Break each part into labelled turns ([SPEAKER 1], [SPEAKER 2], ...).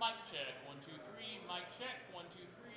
[SPEAKER 1] Mic check, 1, 2, 3. Mic check, 1, 2, 3.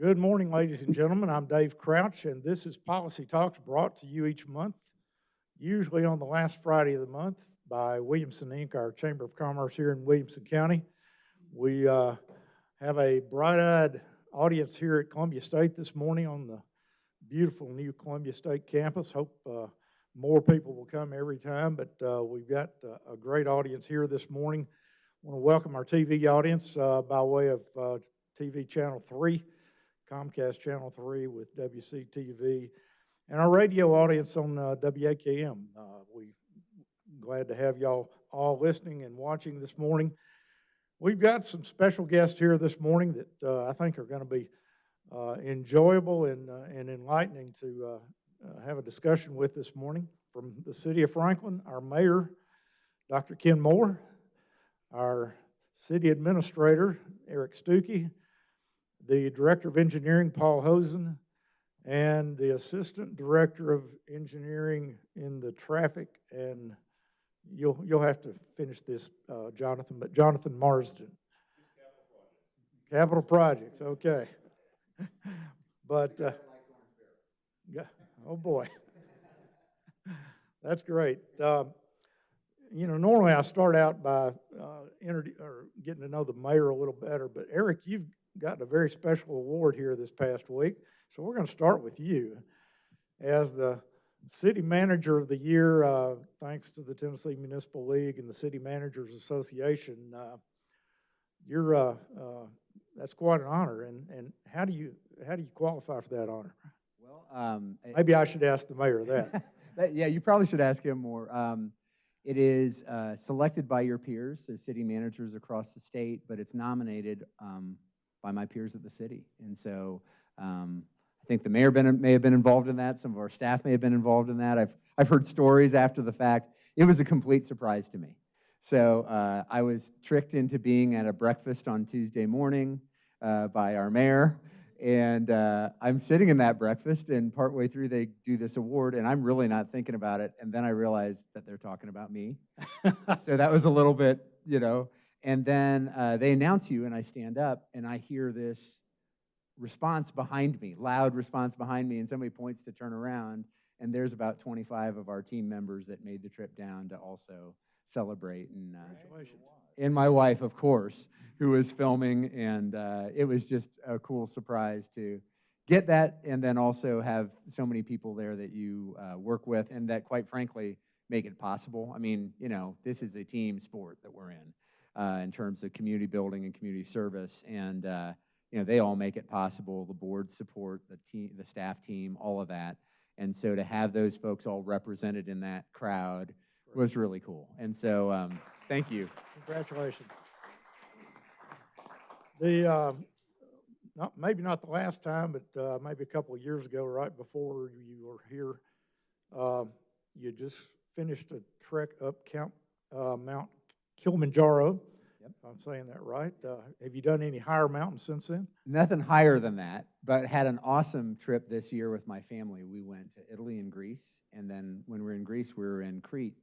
[SPEAKER 2] Good morning, ladies and gentlemen. I'm Dave Crouch, and this is Policy Talks, brought to you each month, usually on the last Friday of the month, by Williamson, Inc., our Chamber of Commerce here in Williamson County. We have a bright-eyed audience here at Columbia State this morning on the beautiful new Columbia State campus. Hope more people will come every time, but we've got a great audience here this morning. I want to welcome our TV audience by way of TV Channel 3, Comcast Channel 3 with WCTV, and our radio audience on WAKM. We're glad to have y'all all listening and watching this morning. We've got some special guests here this morning that I think are going to be enjoyable and enlightening to have a discussion with this morning. From the city of Franklin, our mayor, Dr. Ken Moore, our city administrator, Eric Stuckey, the director of engineering, Paul Hosen, and the assistant director of engineering in the traffic, and you'll have to finish this, Jonathan, but Jonathan Marsden. Capital Projects, okay. But, oh boy, that's great. You know, normally I start out by getting to know the mayor a little better, but Eric, you've gotten a very special award here this past week, so we're going to start with you. As the City Manager of the Year, thanks to the Tennessee Municipal League and the City Managers Association, that's quite an honor. And how do you qualify for that honor?
[SPEAKER 3] Well,
[SPEAKER 2] maybe I should ask the mayor that.
[SPEAKER 3] Yeah, you probably should ask him more. It is selected by your peers, so city managers across the state, but it's nominated by my peers at the city. And so I think the mayor may have been involved in that. Some of our staff may have been involved in that. I've heard stories after the fact. It was a complete surprise to me. So I was tricked into being at a breakfast on Tuesday morning by our mayor. And I'm sitting in that breakfast, and partway through they do this award, and I'm really not thinking about it. And then I realized that they're talking about me. So that was a little bit, you know. And then they announce you, and I stand up, and I hear this response behind me, loud response behind me, and somebody points to turn around, and there's about 25 of our team members that made the trip down to also celebrate. And and my wife, of course, who was filming, and it was just a cool surprise to get that, and then also have so many people there that you work with, and that, quite frankly, make it possible. I mean, you know, this is a team sport that we're in terms of community building and community service, and you know, they all make it possible. The board support, the team, the staff team, all of that, and so to have those folks all represented in that crowd was really cool. And so, thank you.
[SPEAKER 2] Congratulations. Maybe not the last time, but maybe a couple of years ago, right before you were here, you just finished a trek up Mount Kilimanjaro.
[SPEAKER 3] Yep.
[SPEAKER 2] If I'm saying that right. Have you done any higher mountains since then?
[SPEAKER 3] Nothing higher than that, but had an awesome trip this year with my family. We went to Italy and Greece, and then when we were in Greece, we were in Crete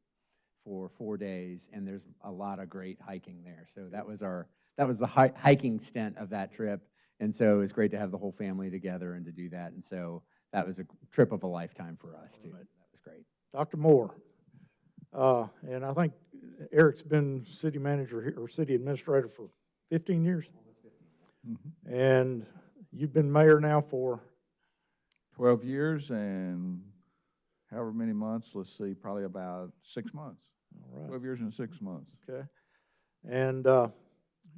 [SPEAKER 3] for 4 days, and there's a lot of great hiking there. So that was the hiking stint of that trip, and so it was great to have the whole family together and to do that. And so that was a trip of a lifetime for us too. That was great.
[SPEAKER 2] Dr. Moore, and I think Eric's been city manager or city administrator for 15 years.
[SPEAKER 3] Almost 15.
[SPEAKER 4] Mm-hmm.
[SPEAKER 2] And you've been mayor now for
[SPEAKER 4] 12 years and however many months, let's see, probably about 6 months.
[SPEAKER 2] All right.
[SPEAKER 4] 12 years and 6 months.
[SPEAKER 2] Okay. And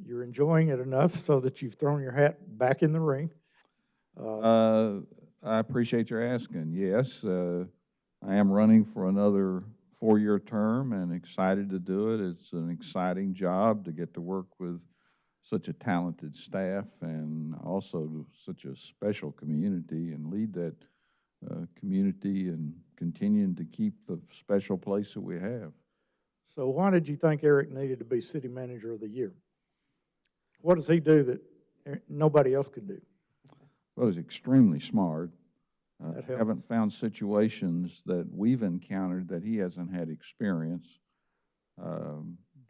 [SPEAKER 2] you're enjoying it enough so that you've thrown your hat back in the ring.
[SPEAKER 4] I appreciate your asking. Yes, I am running for another 4-year term and excited to do it. It's an exciting job to get to work with such a talented staff and also such a special community and lead that community and continuing to keep the special place that we have.
[SPEAKER 2] So why did you think Eric needed to be city manager of the year? What does he do that nobody else could do?
[SPEAKER 4] Well, he's extremely smart.
[SPEAKER 2] That helps.
[SPEAKER 4] Haven't found situations that we've encountered that he hasn't had experience.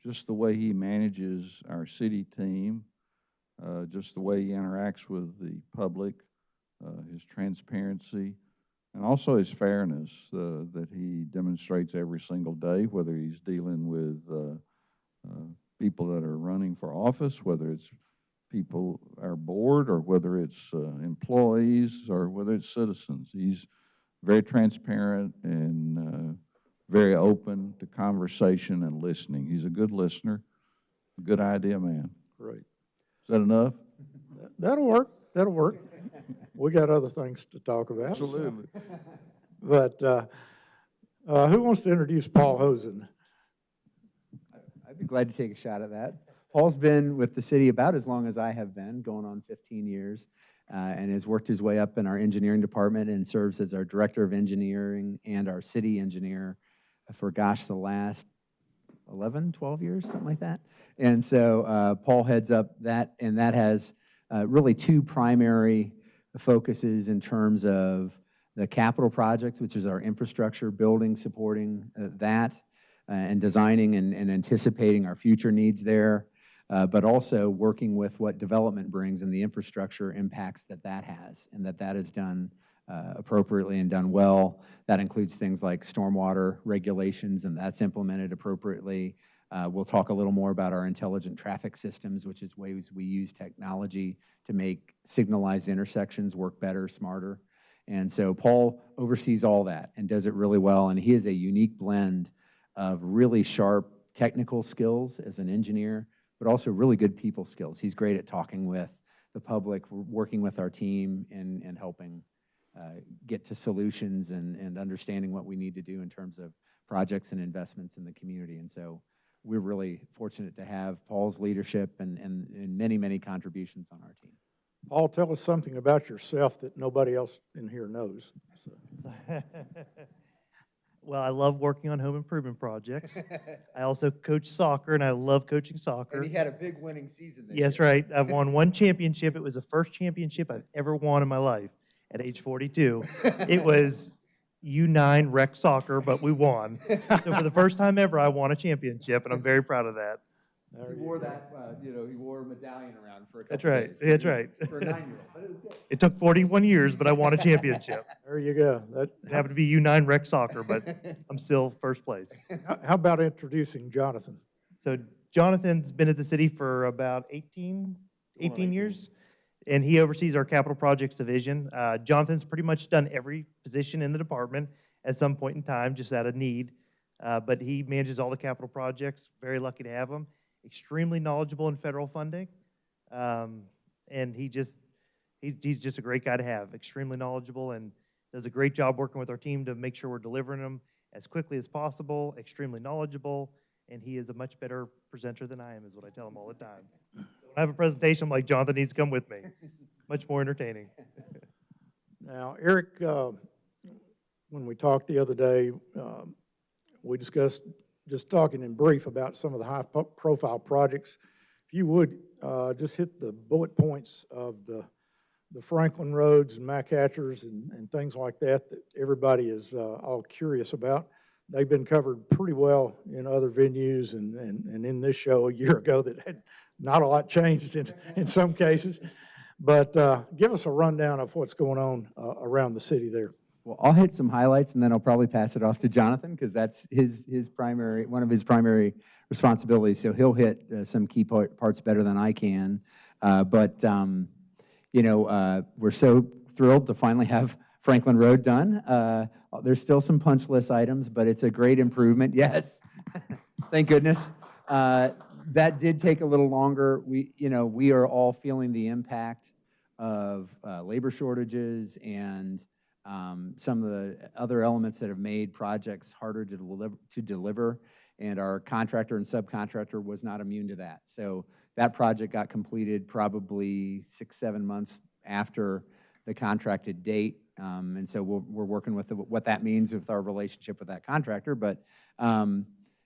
[SPEAKER 4] Just the way he manages our city team, just the way he interacts with the public, his transparency, and also his fairness that he demonstrates every single day, whether he's dealing with people that are running for office, whether it's people, our board, or whether it's employees, or whether it's citizens. He's very transparent and very open to conversation and listening. He's a good listener, a good idea man.
[SPEAKER 2] Great.
[SPEAKER 4] Is that enough?
[SPEAKER 2] That'll work. That'll work. We got other things to talk about.
[SPEAKER 4] Absolutely.
[SPEAKER 2] So. But who wants to introduce Paul Hosen?
[SPEAKER 3] I'd be glad to take a shot at that. Paul's been with the city about as long as I have been, going on 15 years, and has worked his way up in our engineering department and serves as our director of engineering and our city engineer for, gosh, the last 11, 12 years, something like that. And so Paul heads up that, and that has really two primary focuses in terms of the capital projects, which is our infrastructure, building, supporting that, and designing and anticipating our future needs there, but also working with what development brings and the infrastructure impacts that has, and that is done appropriately and done well. That includes things like stormwater regulations, and that's implemented appropriately. We'll talk a little more about our intelligent traffic systems, which is ways we use technology to make signalized intersections work better, smarter. And so Paul oversees all that and does it really well, and he is a unique blend of really sharp technical skills as an engineer, but also really good people skills. He's great at talking with the public, working with our team, and helping get to solutions and understanding what we need to do in terms of projects and investments in the community. And so we're really fortunate to have Paul's leadership and many, many contributions on our team.
[SPEAKER 2] Paul, tell us something about yourself that nobody else in here knows. So.
[SPEAKER 5] Well, I love working on home improvement projects. I also coach soccer, and I love coaching soccer.
[SPEAKER 3] And he had a big winning season this
[SPEAKER 5] Yes,
[SPEAKER 3] year.
[SPEAKER 5] right. I've won one championship. It was the first championship I've ever won in my life at age 42. It was U9 rec soccer, but we won. So for the first time ever, I won a championship, and I'm very proud of that.
[SPEAKER 3] He wore that, he wore a medallion around for a couple
[SPEAKER 5] That's right.
[SPEAKER 3] days.
[SPEAKER 5] That's right.
[SPEAKER 3] For a 9-year-old, but it was good.
[SPEAKER 5] It took 41 years, but I won a championship.
[SPEAKER 2] There you go.
[SPEAKER 5] It happened to be U9 rec soccer, but I'm still first place.
[SPEAKER 2] How about introducing Jonathan?
[SPEAKER 5] So Jonathan's been at the city for about 18 years, and he oversees our capital projects division. Jonathan's pretty much done every position in the department at some point in time, just out of need. But he manages all the capital projects. Very lucky to have him. Extremely knowledgeable in federal funding, and he's just a great guy to have. Extremely knowledgeable and does a great job working with our team to make sure we're delivering them as quickly as possible. Extremely knowledgeable, and he is a much better presenter than I am, is what I tell him all the time. When I have a presentation, I'm like, Jonathan needs to come with me. Much more entertaining.
[SPEAKER 2] Now, Eric, when we talked the other day, we discussed just talking in brief about some of the high-profile projects. If you would, just hit the bullet points of the Franklin roads and McHatchers and things like that everybody is all curious about. They've been covered pretty well in other venues and in this show a year ago that had not a lot changed in some cases. But give us a rundown of what's going on around the city there.
[SPEAKER 3] Well, I'll hit some highlights, and then I'll probably pass it off to Jonathan, because that's one of his primary responsibilities. So he'll hit some key parts better than I can. But we're so thrilled to finally have Franklin Road done. There's still some punch list items, but it's a great improvement. Yes, thank goodness. That did take a little longer. We are all feeling the impact of labor shortages and some of the other elements that have made projects harder to deliver, and our contractor and subcontractor was not immune to that. So that project got completed probably 6-7 months after the contracted date, and so we're working with what that means with our relationship with that contractor, but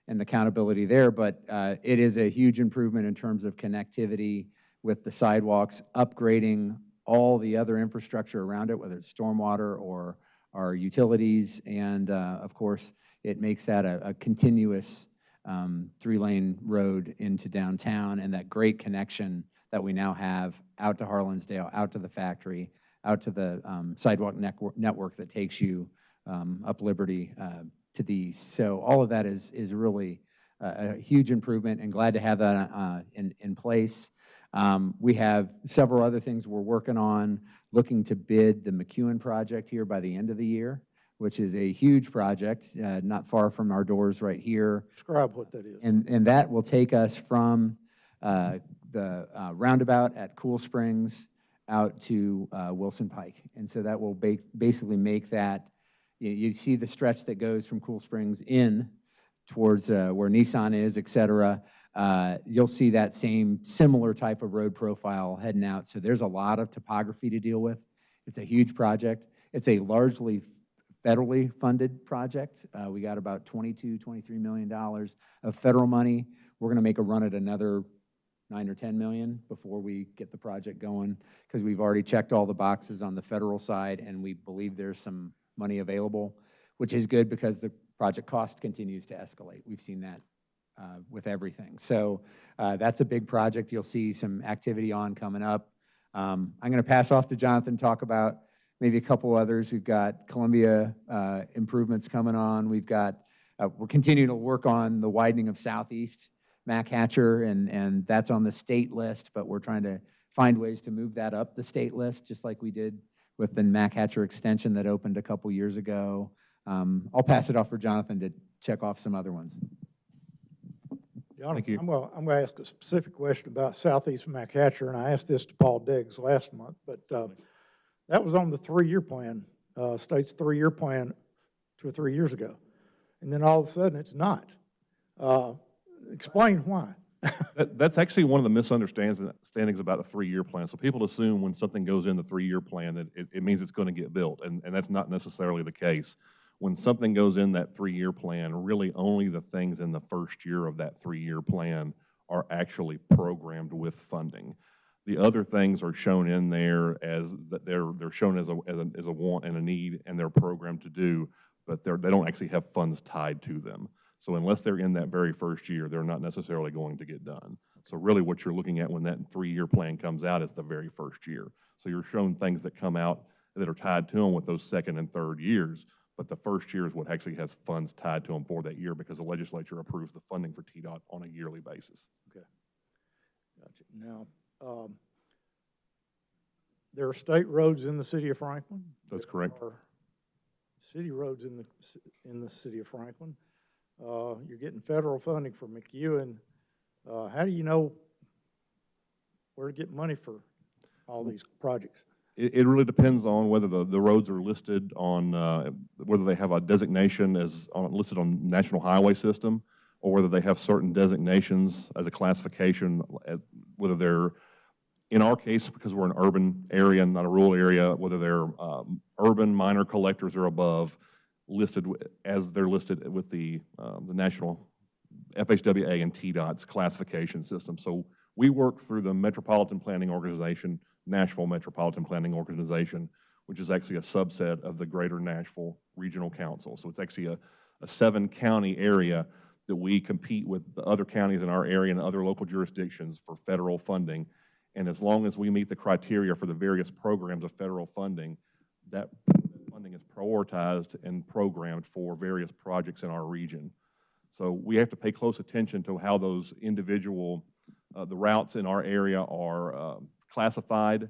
[SPEAKER 3] and accountability there. But it is a huge improvement in terms of connectivity with the sidewalks, upgrading all the other infrastructure around it, whether it's stormwater or our utilities, and of course, it makes that a continuous 3-lane road into downtown, and that great connection that we now have out to Harlansdale, out to the factory, out to the sidewalk network that takes you up Liberty to the east. So all of that is really a huge improvement, and glad to have that in place. We have several other things we're working on, looking to bid the McEwen project here by the end of the year, which is a huge project, not far from our doors right here.
[SPEAKER 2] Describe what that is.
[SPEAKER 3] And that will take us from the roundabout at Cool Springs out to Wilson Pike. And so that will basically make that, you see the stretch that goes from Cool Springs in towards where Nissan is, et cetera. You'll see that same similar type of road profile heading out. So there's a lot of topography to deal with. It's a huge project. It's a largely federally funded project. We got about $22, $23 million of federal money. We're going to make a run at another 9 or 10 million before we get the project going, because we've already checked all the boxes on the federal side, and we believe there's some money available, which is good because the project cost continues to escalate. We've seen that with everything. So that's a big project you'll see some activity on coming up. I'm going to pass off to Jonathan, talk about maybe a couple others. We've got Columbia improvements coming on. We've got, we're continuing to work on the widening of Southeast Mac Hatcher, and that's on the state list, but we're trying to find ways to move that up the state list, just like we did with the Mac Hatcher extension that opened a couple years ago. I'll pass it off for Jonathan to check off some other ones.
[SPEAKER 2] Thank you. I'm going to ask a specific question about Southeast Mac Hatcher, and I asked this to Paul Diggs last month, but that was on the 3-year plan, state's 3-year plan 2 or 3 years ago. And then all of a sudden it's not. Explain why.
[SPEAKER 6] That's actually one of the misunderstandings about a 3-year plan. So people assume when something goes in the 3-year plan that it means it's going to get built, and that's not necessarily the case. When something goes in that 3-year plan, really only the things in the first year of that 3-year plan are actually programmed with funding. The other things are shown in there as that they're shown as a want and a need, and they're programmed to do, but they don't actually have funds tied to them. So unless they're in that very first year, they're not necessarily going to get done. So really what you're looking at when that 3-year plan comes out is the very first year. So you're shown things that come out that are tied to them with those second and third years, but the first year is what actually has funds tied to them for that year, because the legislature approves the funding for TDOT on a yearly basis.
[SPEAKER 2] Okay. Gotcha. Now, there are state roads in the city of Franklin.
[SPEAKER 6] That's correct.
[SPEAKER 2] There are city roads in the city of Franklin. You're getting federal funding for McEwen. How do you know where to get money for all these projects?
[SPEAKER 6] It really depends on whether the roads are listed on, whether they have a designation as listed on National Highway System, or whether they have certain designations as a classification, whether they're, in our case, because we're an urban area, not a rural area, whether they're urban minor collectors or above, listed as they're listed with the National FHWA and TDOT's classification system. So we work through the Metropolitan Planning Organization, Nashville Metropolitan Planning Organization, which is actually a subset of the Greater Nashville Regional Council. So it's actually a 7-county area that we compete with the other counties in our area and other local jurisdictions for federal funding. And as long as we meet the criteria for the various programs of federal funding, that funding is prioritized and programmed for various projects in our region. So we have to pay close attention to how those individual, the routes in our area are classified,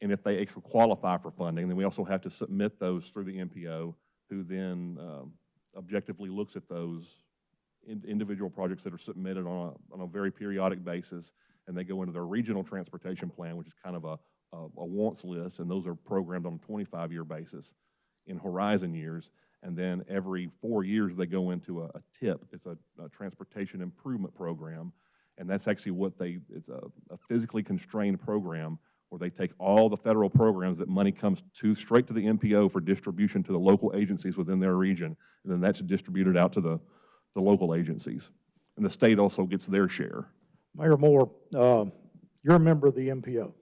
[SPEAKER 6] and if they actually qualify for funding, then we also have to submit those through the MPO, who then objectively looks at those individual projects that are submitted on a very periodic basis, and they go into their regional transportation plan, which is kind of a wants list, and those are programmed on a 25-year basis in horizon years, and then every 4 years they go into a TIP. It's a transportation improvement program, and that's actually what it's a physically constrained program where they take all the federal programs that money comes to straight to the MPO for distribution to the local agencies within their region, and then that's distributed out to the local agencies. And the state also gets their share.
[SPEAKER 2] Mayor Moore, you're a member of the MPO. I am.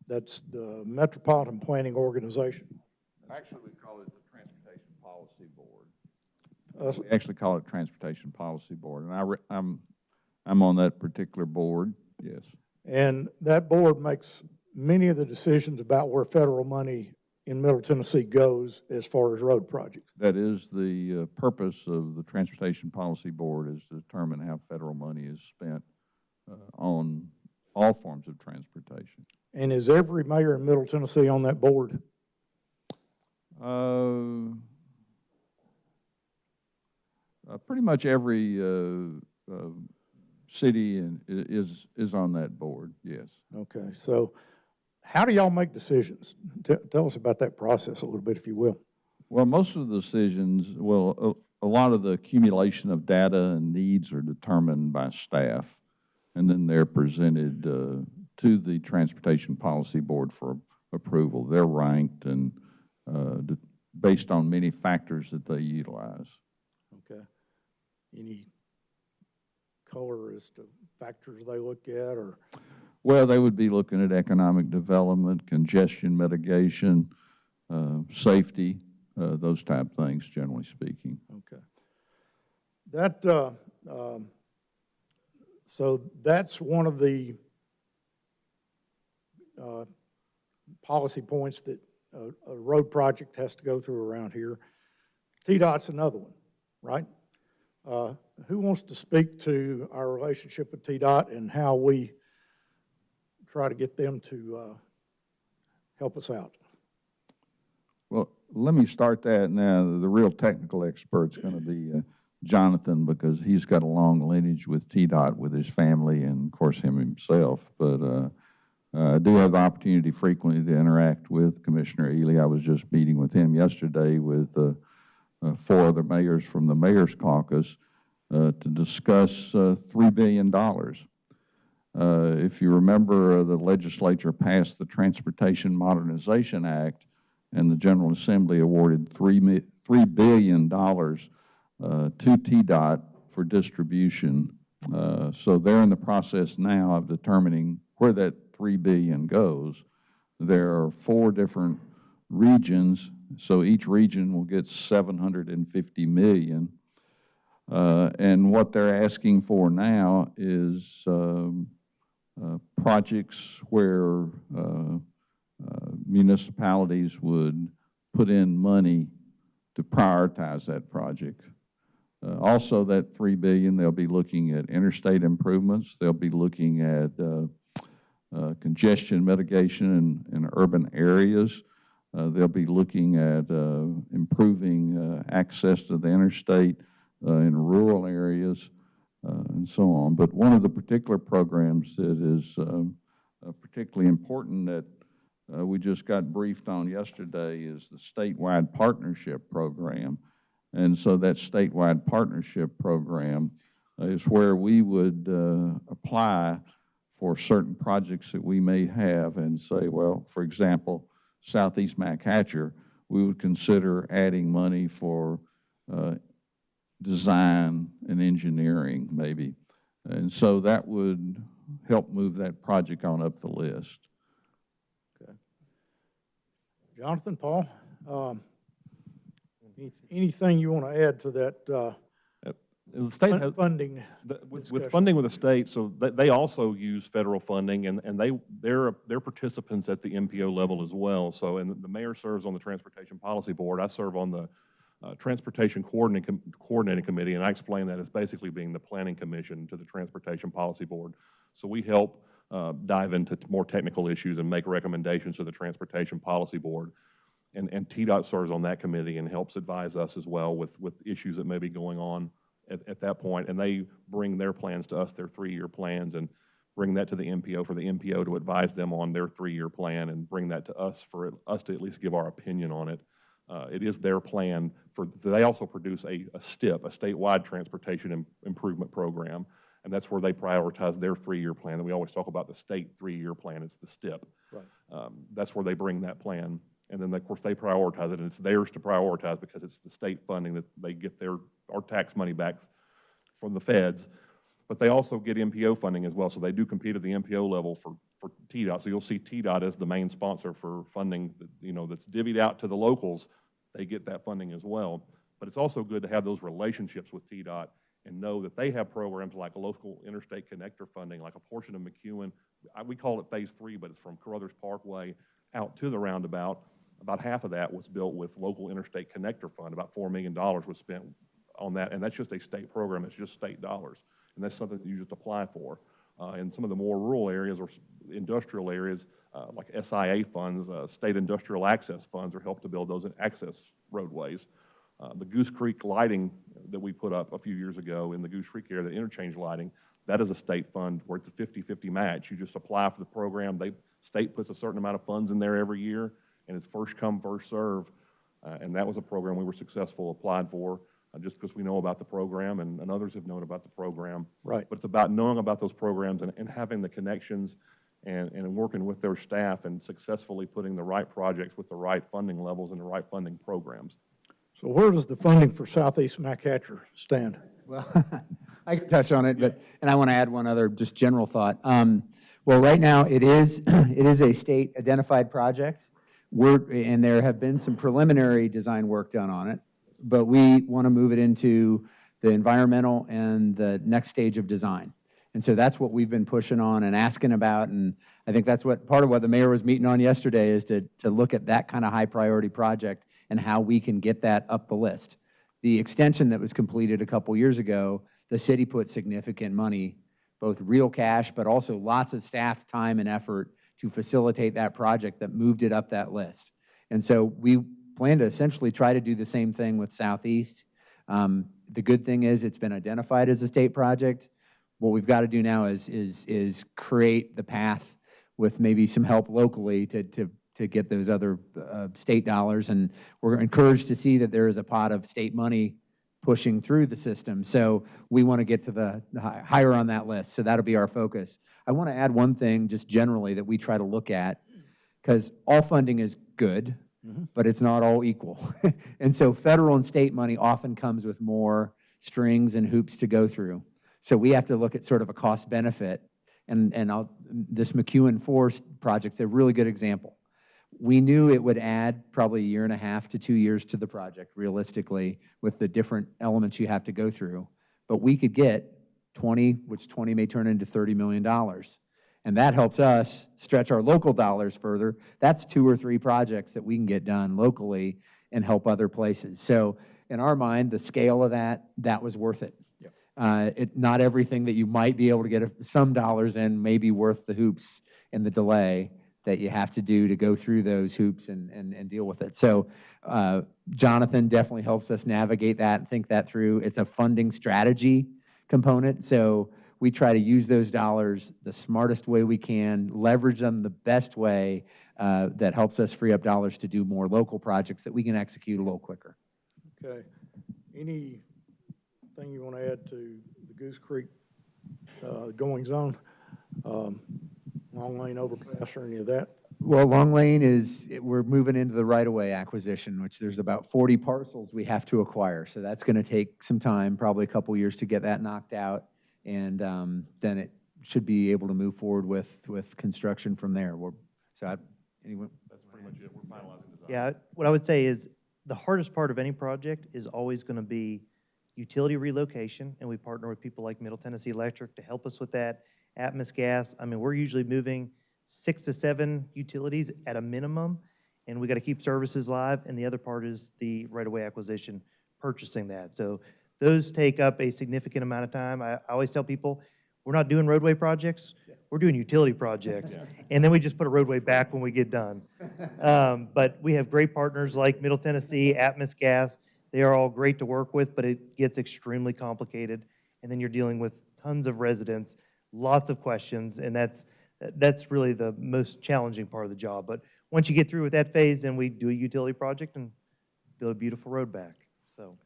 [SPEAKER 2] That's the Metropolitan Planning Organization.
[SPEAKER 4] Actually, we call it the Transportation Policy Board. We actually call it Transportation Policy Board, and I'm on that particular board, yes.
[SPEAKER 2] And that board makes many of the decisions about where federal money in Middle Tennessee goes as far as road projects.
[SPEAKER 4] That is the purpose of the Transportation Policy Board, is to determine how federal money is spent on all forms of transportation.
[SPEAKER 2] And is every mayor in Middle Tennessee on that board?
[SPEAKER 4] Pretty much every city is on that board, yes.
[SPEAKER 2] Okay, so how do y'all make decisions? Tell us about that process a little bit, if you will.
[SPEAKER 4] Well, most of the decisions, well, a lot of the accumulation of data and needs are determined by staff, and then they're presented to the Transportation Policy Board for approval. They're ranked and based on many factors that they utilize.
[SPEAKER 2] Okay. Any color as to factors they look at, or?
[SPEAKER 4] Well, they would be looking at economic development, congestion mitigation, safety, those type things, generally speaking.
[SPEAKER 2] Okay. That, so that's one of the policy points that a road project has to go through around here. TDOT's another one, right? Who wants to speak to our relationship with TDOT and how we try to get them to help us out?
[SPEAKER 4] Well, let me start that now. The real technical expert's going to be Jonathan, because he's got a long lineage with TDOT with his family and, of course, him himself. But I do have the opportunity frequently to interact with Commissioner Ely. I was just meeting with him yesterday with 4 other mayors from the Mayor's Caucus to discuss $3 billion. If you remember, the legislature passed the Transportation Modernization Act, and the General Assembly awarded $3 billion to TDOT for distribution. So they're in the process now of determining where that $3 billion goes. There are 4 different regions, so each region will get $750 million. And what they're asking for now is projects where municipalities would put in money to prioritize that project. Also, that $3 billion, they'll be looking at interstate improvements. They'll be looking at congestion mitigation in urban areas. They'll be looking at improving access to the interstate in rural areas and so on. But one of the particular programs that is particularly important that we just got briefed on yesterday is the statewide partnership program. And so that statewide partnership program is where we would apply for certain projects that we may have and say, well, for example, Southeast McHatcher, we would consider adding money for design and engineering maybe. And so that would help move that project on up the list.
[SPEAKER 2] Okay. Jonathan, Paul, anything you want to add to that
[SPEAKER 6] The state has,
[SPEAKER 2] funding?
[SPEAKER 6] with funding with the state, so they also use federal funding, and they're participants at the MPO level as well. So, and the mayor serves on the Transportation Policy Board. I serve on the Transportation Coordinating Committee, and I explain that as basically being the planning commission to the Transportation Policy Board. So we help dive into more technical issues and make recommendations to the Transportation Policy Board. And TDOT serves on that committee and helps advise us as well with issues that may be going on at that point. And they bring their plans to us, their 3-year plans, and bring that to the MPO for the MPO to advise them on their 3-year plan and bring that to us for us to at least give our opinion on it. It is their plan. They also produce a STIP, a statewide transportation improvement program, and that's where they prioritize their 3-year plan. And we always talk about the state 3-year plan. It's the STIP. Right. That's where they bring that plan. And then, of course, they prioritize it, and it's theirs to prioritize because it's the state funding that they get our tax money back from the feds. But they also get MPO funding as well, so they do compete at the MPO level for TDOT. So you'll see TDOT as the main sponsor for funding that, that's divvied out to the locals. They get that funding as well. But it's also good to have those relationships with TDOT and know that they have programs like local interstate connector funding, like a portion of McEwen we call it Phase 3, but it's from Carruthers Parkway out to the roundabout. About half of that was built with local interstate connector fund. About $4 million was spent on that, and that's just a state program. It's just state dollars, and that's something that you just apply for. In some of the more rural areas or industrial areas, like SIA funds, state industrial access funds, are helped to build those access roadways. The Goose Creek lighting that we put up a few years ago in the Goose Creek area, the interchange lighting, that is a state fund where it's a 50-50 match. You just apply for the program. State puts a certain amount of funds in there every year, and it's first come, first serve. And that was a program we were successful, applied for, just because we know about the program and others have known about the program.
[SPEAKER 2] Right.
[SPEAKER 6] But it's about knowing about those programs and having the connections and working with their staff and successfully putting the right projects with the right funding levels and the right funding programs.
[SPEAKER 2] So where does the funding for Southeast Macatcher stand?
[SPEAKER 3] Well, I can touch on it, and I want to add one other just general thought. Well, right now, it is a state-identified project. And there have been some preliminary design work done on it, but we want to move it into the environmental and the next stage of design. And so that's what we've been pushing on and asking about, and I think that's part of what the mayor was meeting on yesterday is to look at that kind of high-priority project and how we can get that up the list. The extension that was completed a couple years ago, the city put significant money, both real cash, but also lots of staff time and effort to facilitate that project that moved it up that list. And so we plan to essentially try to do the same thing with Southeast. The good thing is it's been identified as a state project. What we've got to do now is create the path with maybe some help locally to get those other state dollars. And we're encouraged to see that there is a pot of state money pushing through the system. So we want to get to the higher on that list. So that'll be our focus. I want to add one thing just generally that we try to look at, because all funding is good, but it's not all equal. And so federal and state money often comes with more strings and hoops to go through. So we have to look at sort of a cost benefit. And this McEwen Forest project's a really good example. We knew it would add probably 1.5 to 2 years to the project, realistically, with the different elements you have to go through. But we could get 20, which 20 may turn into $30 million. And that helps us stretch our local dollars further. That's 2 or 3 projects that we can get done locally and help other places. So in our mind, the scale of that was worth it. Yep. Not everything that you might be able to get some dollars in may be worth the hoops and the delay that you have to do to go through those hoops and deal with it. So Jonathan definitely helps us navigate that and think that through. It's a funding strategy component, so we try to use those dollars the smartest way we can, leverage them the best way that helps us free up dollars to do more local projects that we can execute a little quicker.
[SPEAKER 2] Okay. Anything you want to add to the Goose Creek goings on? Long Lane overpass or any of that?
[SPEAKER 3] Well, Long Lane we're moving into the right-of-way acquisition, which there's about 40 parcels we have to acquire. So that's going to take some time, probably a couple years to get that knocked out. And then it should be able to move forward with construction from there. Anyone?
[SPEAKER 6] That's pretty much it. We're finalizing design.
[SPEAKER 5] Yeah, what I would say is the hardest part of any project is always going to be utility relocation, and we partner with people like Middle Tennessee Electric to help us with that. Atmos Gas, I mean, we're usually moving 6 to 7 utilities at a minimum, and we got to keep services live, and the other part is the right-of-way acquisition, purchasing that. So those take up a significant amount of time. I always tell people, we're not doing roadway projects, we're doing utility projects, and then we just put a roadway back when we get done. But we have great partners like Middle Tennessee, Atmos Gas. They are all great to work with, but it gets extremely complicated, and then you're dealing with tons of residents, lots of questions, and that's really the most challenging part of the job. But once you get through with that phase, then we do a utility project and build a beautiful road back. So,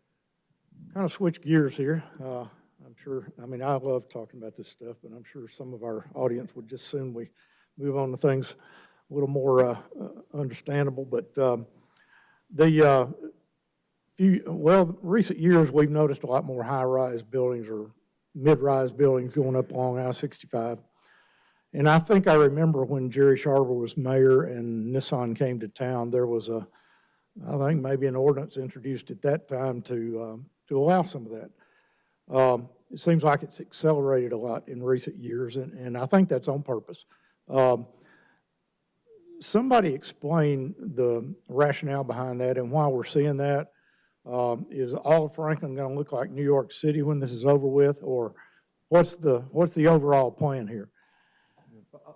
[SPEAKER 2] kind of switch gears here. I'm sure, I mean, I love talking about this stuff, but I'm sure some of our audience would just soon we move on to things a little more understandable. But recent years we've noticed a lot more high-rise buildings or mid-rise buildings going up along I-65. And I think I remember when Jerry Sharber was mayor and Nissan came to town, there was I think maybe an ordinance introduced at that time to allow some of that. It seems like it's accelerated a lot in recent years, and I think that's on purpose. Um, Somebody explain the rationale behind that and why we're seeing that. Is all of Franklin going to look like New York City when this is over with, or what's the overall plan here?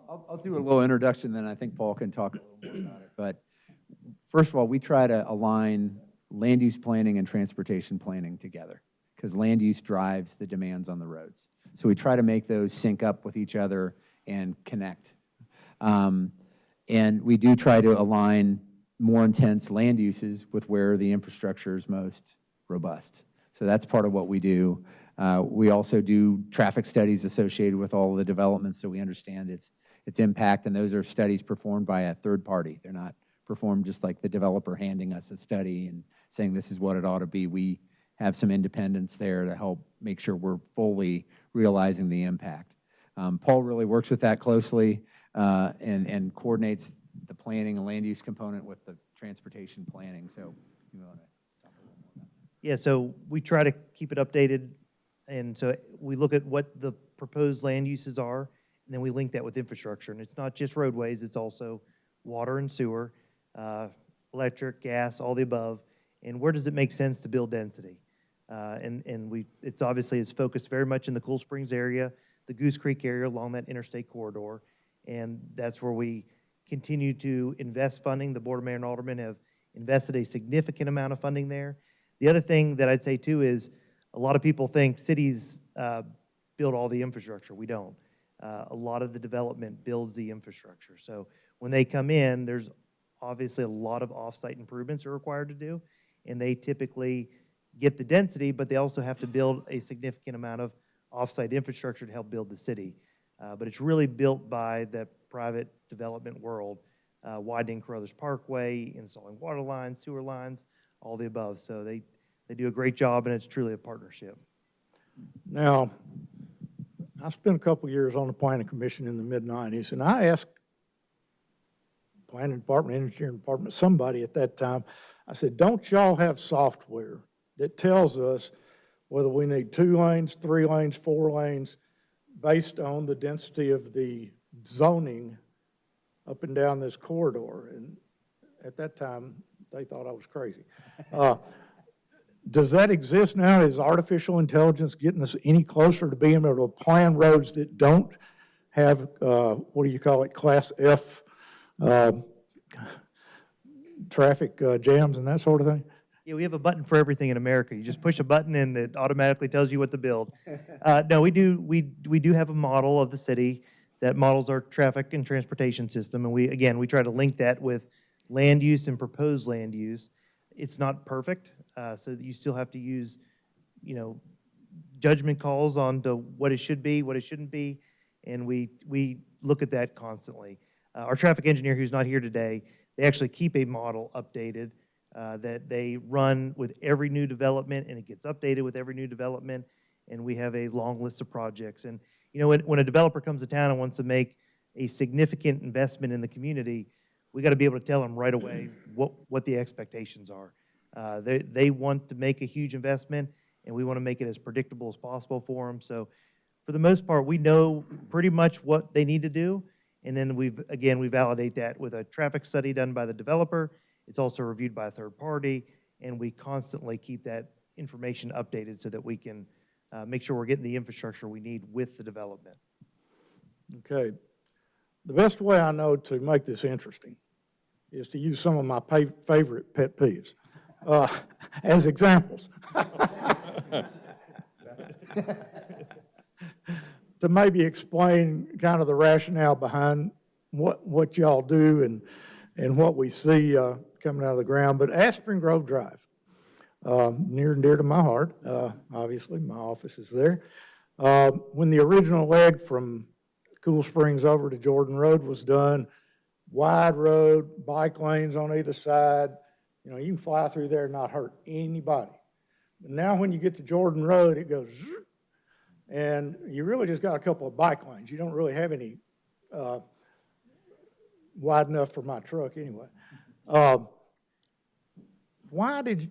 [SPEAKER 3] I'll do a little introduction, then I think Paul can talk a little more about it. But first of all, we try to align land use planning and transportation planning together because land use drives the demands on the roads. So we try to make those sync up with each other and connect. And we do try to align more intense land uses with where the infrastructure is most robust. So that's part of what we do. We also do traffic studies associated with all of the developments so we understand its impact, and those are studies performed by a third party. They're not performed just like the developer handing us a study and saying this is what it ought to be. We have some independence there to help make sure we're fully realizing the impact. Paul really works with that closely and coordinates the planning and land use component with the transportation planning. So you want to talk a little more about that?
[SPEAKER 5] Yeah, so we try to keep it updated, and so we look at what the proposed land uses are, and then we link that with infrastructure. And it's not just roadways, it's also water and sewer, electric, gas, all the above. And where does it make sense to build density? It's obviously is focused very much in the Cool Springs area, the Goose Creek area along that interstate corridor, and that's where we continue to invest funding. The Board of Mayor and Aldermen have invested a significant amount of funding there. The other thing that I'd say too is a lot of people think cities build all the infrastructure. We don't. A lot of the development builds the infrastructure. So when they come in, there's obviously a lot of off-site improvements are required to do, and they typically get the density, but they also have to build a significant amount of off-site infrastructure to help build the city. But it's really built by the private development world, widening Carruthers Parkway, installing water lines, sewer lines, all the above. So they do a great job, and it's truly a partnership.
[SPEAKER 2] Now, I spent a couple years on the Planning Commission in the mid-90s, and I asked Planning Department, Engineering Department, somebody at that time, I said, don't y'all have software that tells us whether we need 2 lanes, 3 lanes, 4 lanes, based on the density of the zoning up and down this corridor? And at that time, they thought I was crazy. Does that exist now? Is artificial intelligence getting us any closer to being able to plan roads that don't have, what do you call it, Class F traffic jams and that sort of thing?
[SPEAKER 5] Yeah, we have a button for everything in America. You just push a button and it automatically tells you what to build. No, we do have a model of the city that models our traffic and transportation system, and we try to link that with land use and proposed land use. It's not perfect, so you still have to use, judgment calls on to what it should be, what it shouldn't be, and we look at that constantly. Our traffic engineer, who's not here today, they actually keep a model updated that they run with every new development, and it gets updated with every new development, and we have a long list of projects. And when a developer comes to town and wants to make a significant investment in the community, we got to be able to tell them right away what the expectations are. They want to make a huge investment, and we want to make it as predictable as possible for them. So for the most part, we know pretty much what they need to do, and then we validate that with a traffic study done by the developer. It's also reviewed by a third party, and we constantly keep that information updated so that we can make sure we're getting the infrastructure we need with the development.
[SPEAKER 2] Okay. The best way I know to make this interesting is to use some of my favorite pet peeves as examples. To maybe explain kind of the rationale behind what y'all do and what we see coming out of the ground. But Aspen Grove Drive, near and dear to my heart, obviously, my office is there. When the original leg from Cool Springs over to Jordan Road was done, wide road, bike lanes on either side, you can fly through there and not hurt anybody. But now when you get to Jordan Road, it goes, and you really just got a couple of bike lanes. You don't really have any wide enough for my truck anyway. Why did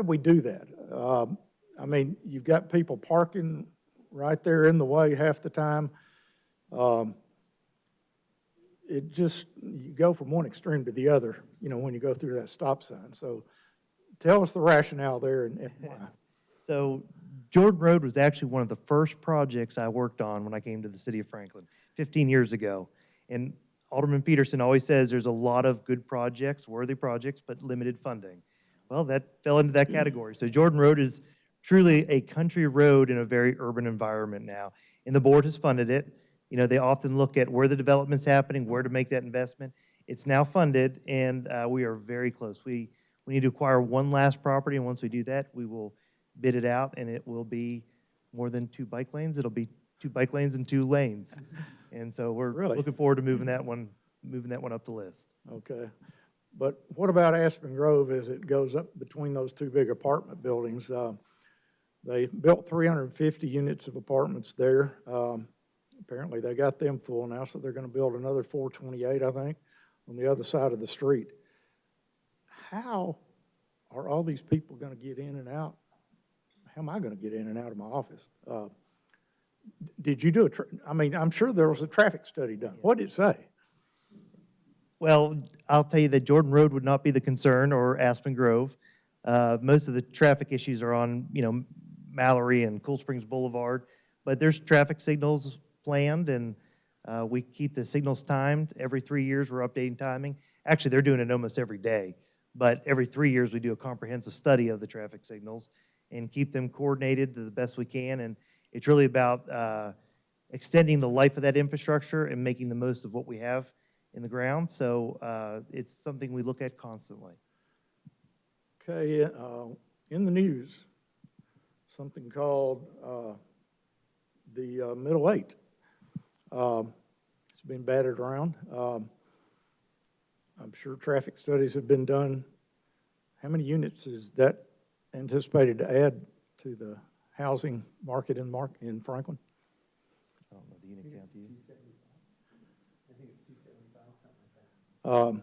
[SPEAKER 2] we do that? I mean, you've got people parking right there in the way half the time. it just, you go from one extreme to the other, you know, when you go through that stop sign. So tell us the rationale there and why.
[SPEAKER 5] So Jordan Road was actually one of the first projects I worked on when I came to the city of Franklin 15 years ago. And Alderman Peterson always says there's a lot of good projects, worthy projects, but limited funding. Well, that fell into that category. So Jordan Road is truly a country road in a very urban environment now. And the board has funded it. You know, they often look at where the development's happening, where to make that investment. It's now funded, and we are very close. We need to acquire one last property, and once we do that, we will bid it out, and it will be more than 2 bike lanes. It'll be 2 bike lanes and 2 lanes. And so we're
[SPEAKER 2] Really?
[SPEAKER 5] looking forward to moving that one up the list.
[SPEAKER 2] Okay. But what about Aspen Grove as it goes up between those 2 big apartment buildings? They built 350 units of apartments there. Apparently they got them full now, so they're going to build another 428, I think, on the other side of the street. How are all these people going to get in and out? How am I going to get in and out of my office? Did you do I mean, I'm sure there was a traffic study done. What did it say?
[SPEAKER 5] Well, I'll tell you that Jordan Road would not be the concern, or Aspen Grove. Most of the traffic issues are on, you know, Mallory and Cool Springs Boulevard, but there's traffic signals planned, and we keep the signals timed. Every 3 years, we're updating timing. Actually, they're doing it almost every day, but every 3 years, we do a comprehensive study of the traffic signals and keep them coordinated to the best we can, and it's really about extending the life of that infrastructure and making the most of what we have in the ground. So it's something we look at constantly.
[SPEAKER 2] Okay, in the news, something called the Middle Eight. It's been battered around. I'm sure traffic studies have been done. How many units is that anticipated to add to the housing market in Franklin?
[SPEAKER 5] I don't know the unit count, do you?
[SPEAKER 3] I think it's 275, something like that.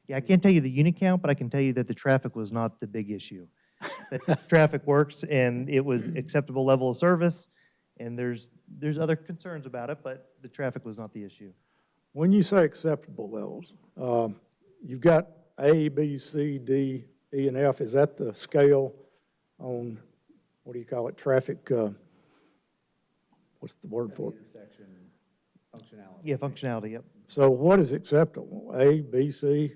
[SPEAKER 5] Yeah, I can't tell you the unit count, but I can tell you that the traffic was not the big issue. That traffic works, and it was acceptable level of service, and there's other concerns about it, but the traffic was not the issue.
[SPEAKER 2] When you say acceptable levels, you've got A, B, C, D, E, and F. Is that the scale on, what do you call it, traffic, what's the word for it?
[SPEAKER 3] Intersection functionality.
[SPEAKER 5] Yeah, functionality, yep.
[SPEAKER 2] So what is acceptable? A, B, C?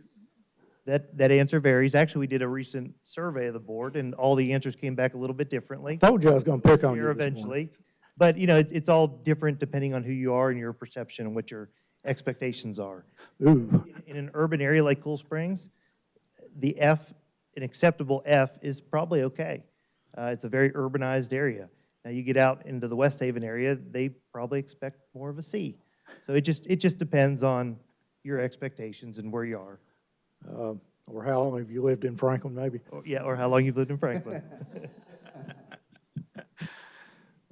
[SPEAKER 5] That answer varies. Actually, we did a recent survey of the board, and all the answers came back a little bit differently.
[SPEAKER 2] Told you I was going to pick on you
[SPEAKER 5] Here
[SPEAKER 2] this morning.
[SPEAKER 5] eventually. But, you know, it's all different depending on who you are and your perception and what your expectations are.
[SPEAKER 2] Ooh,
[SPEAKER 5] In an urban area like Cool Springs, the F, an acceptable F, is probably okay. It's a very urbanized area. Now, you get out into the West Haven area, they probably expect more of a C. So it just depends on your expectations and where you are.
[SPEAKER 2] or how long have you lived in Franklin, maybe?
[SPEAKER 5] Or how long you've lived in Franklin.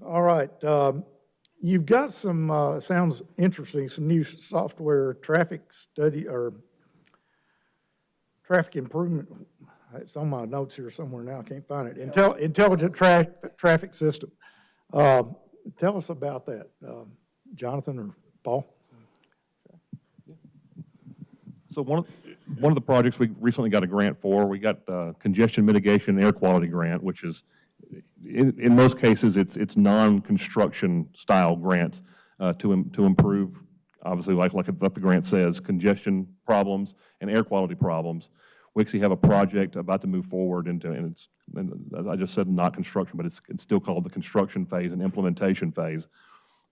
[SPEAKER 2] All right, you've got some, sounds interesting, some new software traffic study, or traffic improvement. It's on my notes here somewhere now, I can't find it. Intelligent traffic system. Tell us about that, Jonathan or Paul?
[SPEAKER 6] So one of the projects we recently got a grant for, we got congestion mitigation and air quality grant, which is, in most cases, it's non-construction style grants to improve, obviously, like what the grant says, congestion problems and air quality problems. We actually have a project about to move forward into, and I just said not construction, but it's still called the construction phase and implementation phase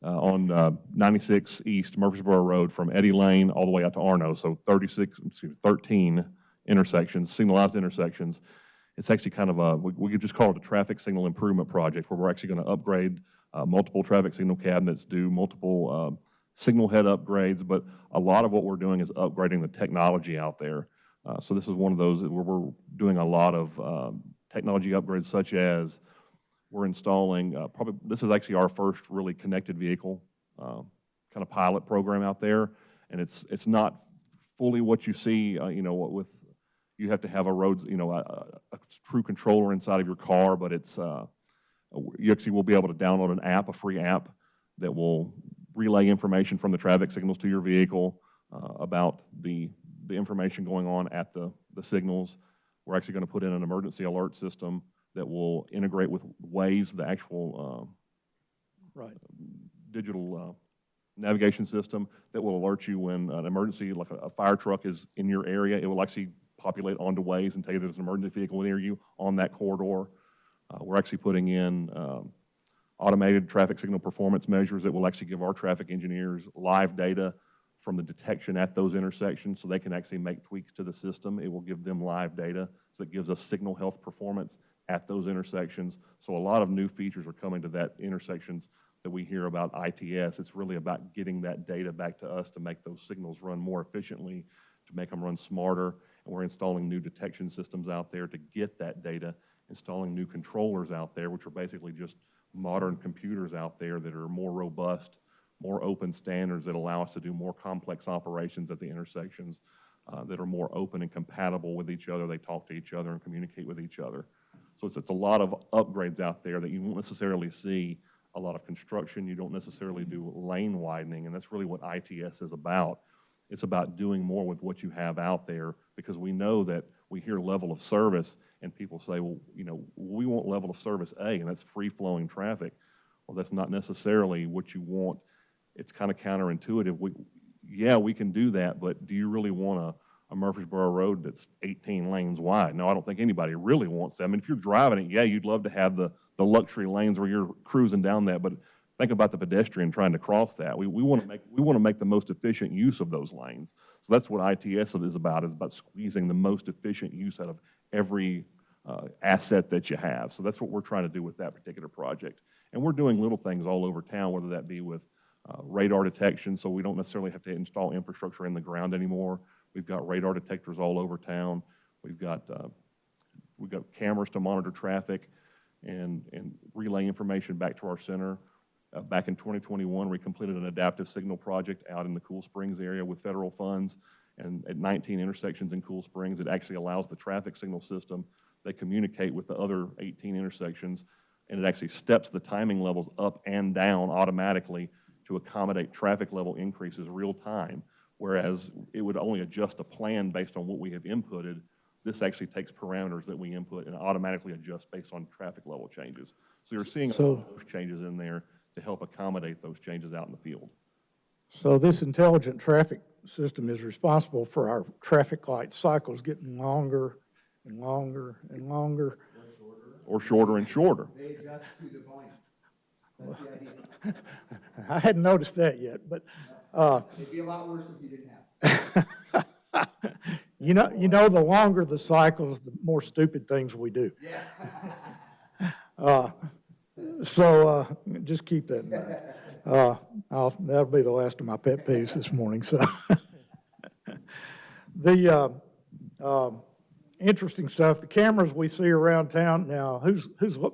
[SPEAKER 6] on 96 East Murfreesboro Road from Eddy Lane all the way out to Arno, so 13 intersections, signalized intersections. It's actually kind of we could just call it a traffic signal improvement project, where we're actually going to upgrade multiple traffic signal cabinets, do multiple signal head upgrades, but a lot of what we're doing is upgrading the technology out there. So this is one of those where we're doing a lot of technology upgrades, such as we're installing, this is actually our first really connected vehicle kind of pilot program out there, and it's not fully what you see, you have to have a true controller inside of your car, but you actually will be able to download an app, a free app, that will relay information from the traffic signals to your vehicle. about the information going on at the signals. We're actually going to put in an emergency alert system that will integrate with Waze, the actual
[SPEAKER 2] Right.
[SPEAKER 6] digital navigation system that will alert you when an emergency, like a fire truck is in your area. It will actually populate onto Waze and tell you there's an emergency vehicle near you on that corridor. We're actually putting in automated traffic signal performance measures that will actually give our traffic engineers live data from the detection at those intersections, so they can actually make tweaks to the system. It will give them live data, so it gives us signal health performance at those intersections. So a lot of new features are coming to that intersections that we hear about ITS. It's really about getting that data back to us to make those signals run more efficiently, to make them run smarter. And we're installing new detection systems out there to get that data, installing new controllers out there, which are basically just modern computers out there that are more robust, more open standards that allow us to do more complex operations at the intersections that are more open and compatible with each other. They talk to each other and communicate with each other. So it's a lot of upgrades out there that you won't necessarily see a lot of construction. You don't necessarily do lane widening, and that's really what ITS is about. It's about doing more with what you have out there, because we know that we hear level of service and people say, well, you know, we want level of service A, and that's free-flowing traffic. Well, that's not necessarily what you want. It's kind of counterintuitive. Yeah, we can do that, but do you really want a Murfreesboro road that's 18 lanes wide? No, I don't think anybody really wants that. I mean, if you're driving it, yeah, you'd love to have the luxury lanes where you're cruising down that, but think about the pedestrian trying to cross that. We want to make the most efficient use of those lanes. So that's what ITS is about squeezing the most efficient use out of every asset that you have. So that's what we're trying to do with that particular project. And we're doing little things all over town, whether that be with radar detection, so we don't necessarily have to install infrastructure in the ground anymore. We've got radar detectors all over town. We've got cameras to monitor traffic and relay information back to our center. Back in 2021, we completed an adaptive signal project out in the Cool Springs area with federal funds, and at 19 intersections in Cool Springs, it actually allows the traffic signal system. They communicate with the other 18 intersections, and it actually steps the timing levels up and down automatically to accommodate traffic level increases real time, whereas it would only adjust a plan based on what we have inputted. This actually takes parameters that we input and automatically adjusts based on traffic level changes. So you're seeing all of those changes in there to help accommodate those changes out in the field.
[SPEAKER 2] So this intelligent traffic system is responsible for our traffic light cycles getting longer and longer and longer.
[SPEAKER 6] Or shorter and shorter.
[SPEAKER 3] They adjust to the volume. That's the idea.
[SPEAKER 2] I hadn't noticed that yet, but
[SPEAKER 3] It'd be a lot worse if you didn't have it.
[SPEAKER 2] you know, the longer the cycles, the more stupid things we do.
[SPEAKER 3] Yeah.
[SPEAKER 2] So just keep that in mind. That'll be the last of my pet peeves this morning. So the interesting stuff, the cameras we see around town now, who's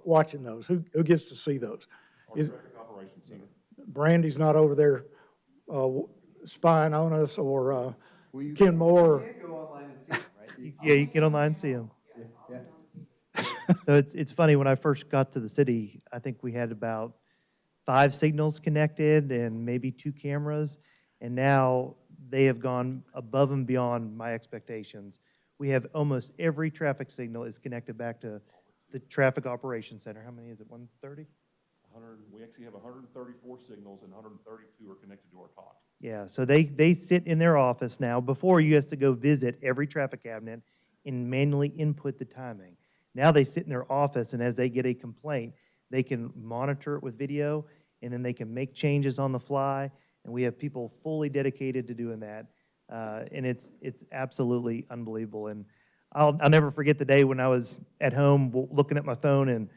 [SPEAKER 2] watching those? Who gets to see those?
[SPEAKER 6] Our Traffic Operations Center.
[SPEAKER 2] Brandy's not over there spying on us, or Ken Moore.
[SPEAKER 3] You can't go online and see it, right?
[SPEAKER 5] Yeah, you can get online and see them.
[SPEAKER 3] Yeah.
[SPEAKER 5] So it's funny, when I first got to the city, I think we had about 5 signals connected and maybe 2 cameras, and now they have gone above and beyond my expectations. We have almost every traffic signal is connected back to the Traffic Operations Center. How many is it, 130?
[SPEAKER 6] We actually have 134 signals and 132 are connected to our talk.
[SPEAKER 5] Yeah, so they sit in their office now. Before, you used to go visit every traffic cabinet and manually input the timing. Now they sit in their office, and as they get a complaint, they can monitor it with video, and then they can make changes on the fly, and we have people fully dedicated to doing that. And it's absolutely unbelievable. And I'll never forget the day when I was at home looking at my phone, and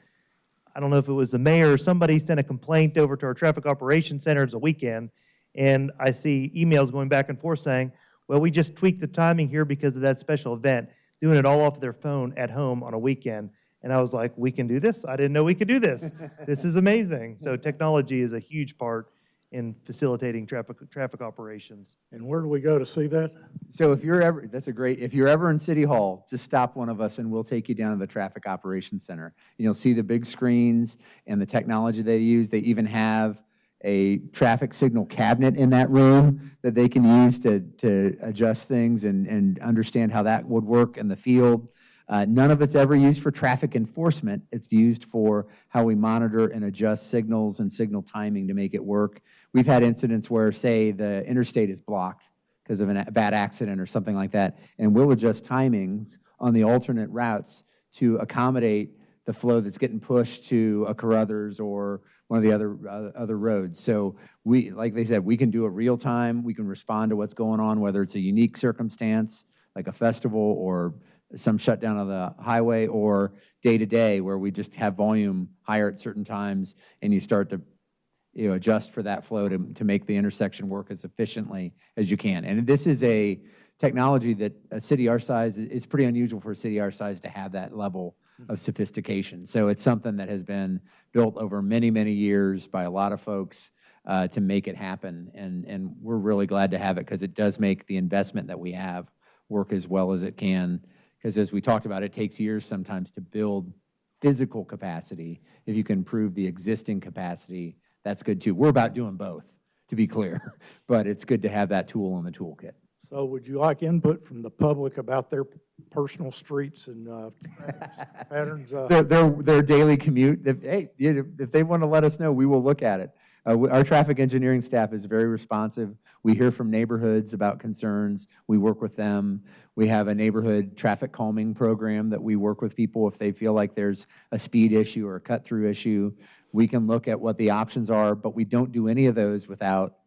[SPEAKER 5] I don't know if it was the mayor or somebody sent a complaint over to our Traffic Operations Center. It's a weekend, and I see emails going back and forth saying, well, we just tweaked the timing here because of that special event, doing it all off of their phone at home on a weekend. And I was like, we can do this? I didn't know we could do this. This is amazing. So technology is a huge part in facilitating traffic operations.
[SPEAKER 2] And where do we go to see that?
[SPEAKER 3] So if you're ever, if you're ever in City Hall, just stop one of us and we'll take you down to the Traffic Operations Center. You'll see the big screens and the technology they use. They even have a traffic signal cabinet in that room that they can use to adjust things and understand how that would work in the field. None of it's ever used for traffic enforcement. It's used for how we monitor and adjust signals and signal timing to make it work. We've had incidents where, say, the interstate is blocked because of a bad accident or something like that, and we'll adjust timings on the alternate routes to accommodate the flow that's getting pushed to a Carruthers or one of the other roads. So we, like they said, we can do it real time. We can respond to what's going on, whether it's a unique circumstance like a festival or some shutdown of the highway, or day to day where we just have volume higher at certain times, and you start to adjust for that flow to make the intersection work as efficiently as you can. And this is a technology that a city our size, is pretty unusual for a city our size to have that level of sophistication. So it's something that has been built over many, many years by a lot of folks to make it happen. And we're really glad to have it, because it does make the investment that we have work as well as it can. Because as we talked about, it takes years sometimes to build physical capacity. If you can improve the existing capacity, that's good too. We're about doing both, to be clear, but it's good to have that tool in the toolkit.
[SPEAKER 2] So would you like input from the public about their personal streets and patterns?
[SPEAKER 3] Their daily commute. If they want to let us know, we will look at it. Our traffic engineering staff is very responsive. We hear from neighborhoods about concerns. We work with them. We have a neighborhood traffic calming program that we work with people if they feel like there's a speed issue or a cut-through issue. We can look at what the options are, but we don't do any of those without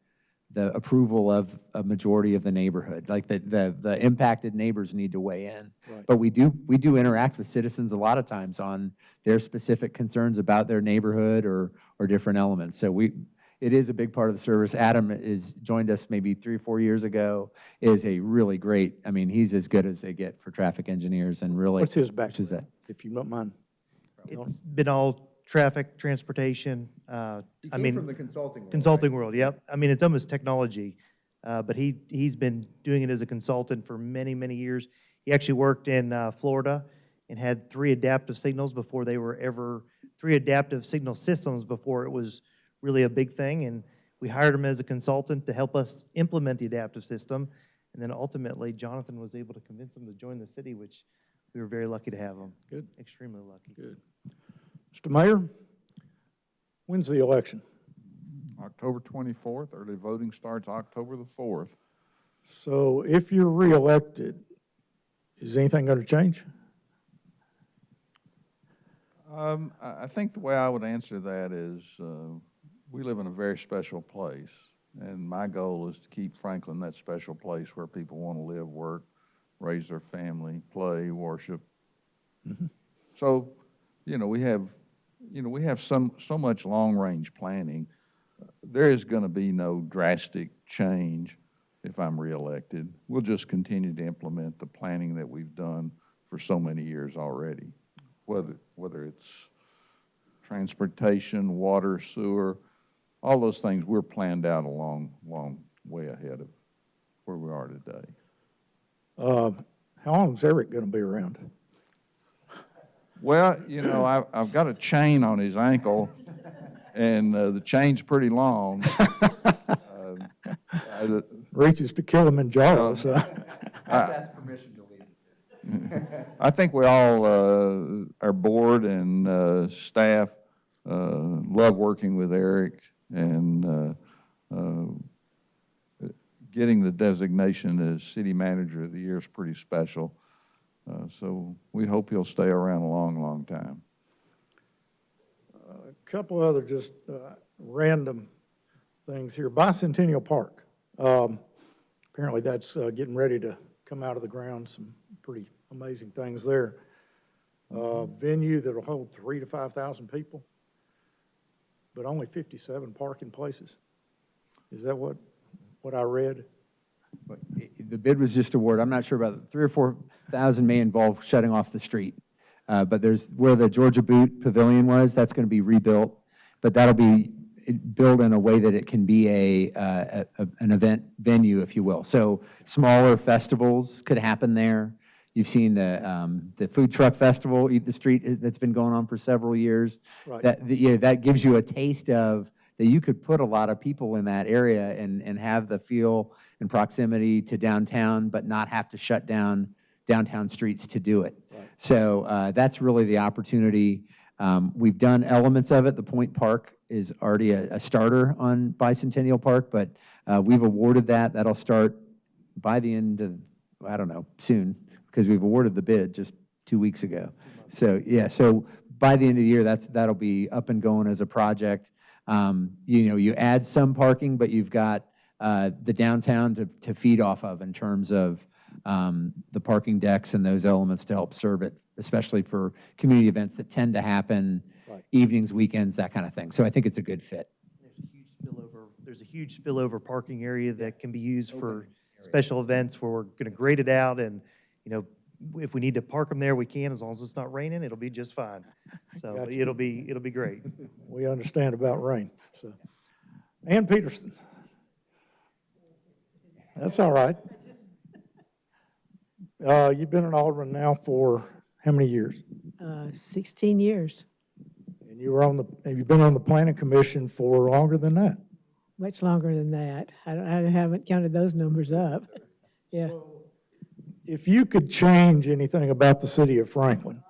[SPEAKER 3] the approval of a majority of the neighborhood. Like the impacted neighbors need to weigh in.
[SPEAKER 2] Right.
[SPEAKER 3] But we do interact with citizens a lot of times on their specific concerns about their neighborhood or different elements. So it is a big part of the service. Adam joined us maybe 3 or 4 years ago. Is a really great, I mean, he's as good as they get for traffic engineers, and really.
[SPEAKER 2] What's his background,
[SPEAKER 3] is that?
[SPEAKER 2] if you don't mind?
[SPEAKER 5] It's been all traffic, transportation.
[SPEAKER 3] He
[SPEAKER 5] I mean,
[SPEAKER 3] from the consulting world.
[SPEAKER 5] consulting world, yep. I mean, it's almost technology, but he's been doing it as a consultant for many, many years. He actually worked in Florida and had 3 adaptive signals before they were ever, 3 adaptive signal systems before it was really a big thing. And we hired him as a consultant to help us implement the adaptive system. And then ultimately, Jonathan was able to convince him to join the city, which we were very lucky to have him.
[SPEAKER 2] Good.
[SPEAKER 5] Extremely lucky.
[SPEAKER 2] Good. Mr. Mayor, when's the election?
[SPEAKER 4] October 24th. Early voting starts October the 4th.
[SPEAKER 2] So if you're reelected, is anything going to change?
[SPEAKER 4] I think the way I would answer that is we live in a very special place, and my goal is to keep Franklin that special place where people want to live, work, raise their family, play, worship.
[SPEAKER 2] Mm-hmm.
[SPEAKER 4] So, we have so much long-range planning. There is going to be no drastic change if I'm reelected. We'll just continue to implement the planning that we've done for so many years already, whether it's transportation, water, sewer, all those things we're planned out a long way ahead of where we are today.
[SPEAKER 2] How long is Eric going to be around?
[SPEAKER 4] Well, I've got a chain on his ankle, and the chain's pretty long.
[SPEAKER 2] Reaches to Kilimanjaro. So.
[SPEAKER 3] Ask permission to leave.
[SPEAKER 4] I think we all, our board and staff, love working with Eric, and getting the designation as City Manager of the Year is pretty special. So we hope he'll stay around a long, long time.
[SPEAKER 2] A couple other just random things here. Bicentennial Park. Apparently that's getting ready to come out of the ground. Some pretty amazing things there. Venue that'll hold 3,000 to 5,000 people, but only 57 parking places. Is that what I read?
[SPEAKER 3] The bid was just awarded. I'm not sure about 3,000 or 4,000 may involve shutting off the street. But there's where the Georgia Boot Pavilion was, that's going to be rebuilt. But that'll be built in a way that it can be an event venue, if you will. So smaller festivals could happen there. You've seen the food truck festival, Eat the Street, that's been going on for several years.
[SPEAKER 2] Right.
[SPEAKER 3] That gives you a taste of that you could put a lot of people in that area and have the feel and proximity to downtown, but not have to shut down downtown streets to do it.
[SPEAKER 2] Right.
[SPEAKER 3] So that's really the opportunity. We've done elements of it. The Point Park is already a starter on Bicentennial Park, but we've awarded that. That'll start by the end of, I don't know, soon, because we've awarded the bid just 2 weeks ago. So, yeah, so by the end of the year, that'll be up and going as a project. You add some parking, but you've got the downtown to feed off of in terms of the parking decks and those elements to help serve it, especially for community events that tend to happen
[SPEAKER 2] Right.
[SPEAKER 3] evenings, weekends, that kind of thing. So I think it's a good fit.
[SPEAKER 5] There's a huge spillover parking area that can be used for special events where we're going to grade it out, and, if we need to park them there, we can, as long as it's not raining, it'll be just fine. So
[SPEAKER 2] Gotcha.
[SPEAKER 5] it'll be great.
[SPEAKER 2] We understand about rain, so. Ann Peterson. That's all right. You've been an alderman now for how many years?
[SPEAKER 7] 16 years,
[SPEAKER 2] And have you been on the planning commission for longer than that?
[SPEAKER 7] much longer than that. I haven't counted those numbers up. Yeah.
[SPEAKER 2] So, if you could change anything about the city of Franklin,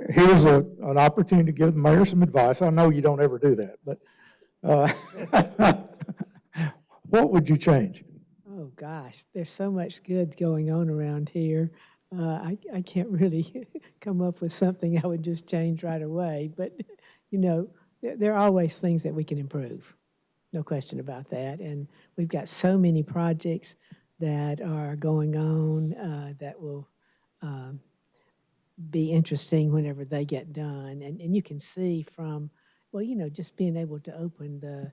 [SPEAKER 2] here's an opportunity to give the mayor some advice. I know you don't ever do that, but what would you change?
[SPEAKER 7] Oh, gosh, there's so much good going on around here. I can't really come up with something I would just change right away. But, there are always things that we can improve. No question about that. And we've got so many projects that are going on that will be interesting whenever they get done. And you can see from, just being able to open the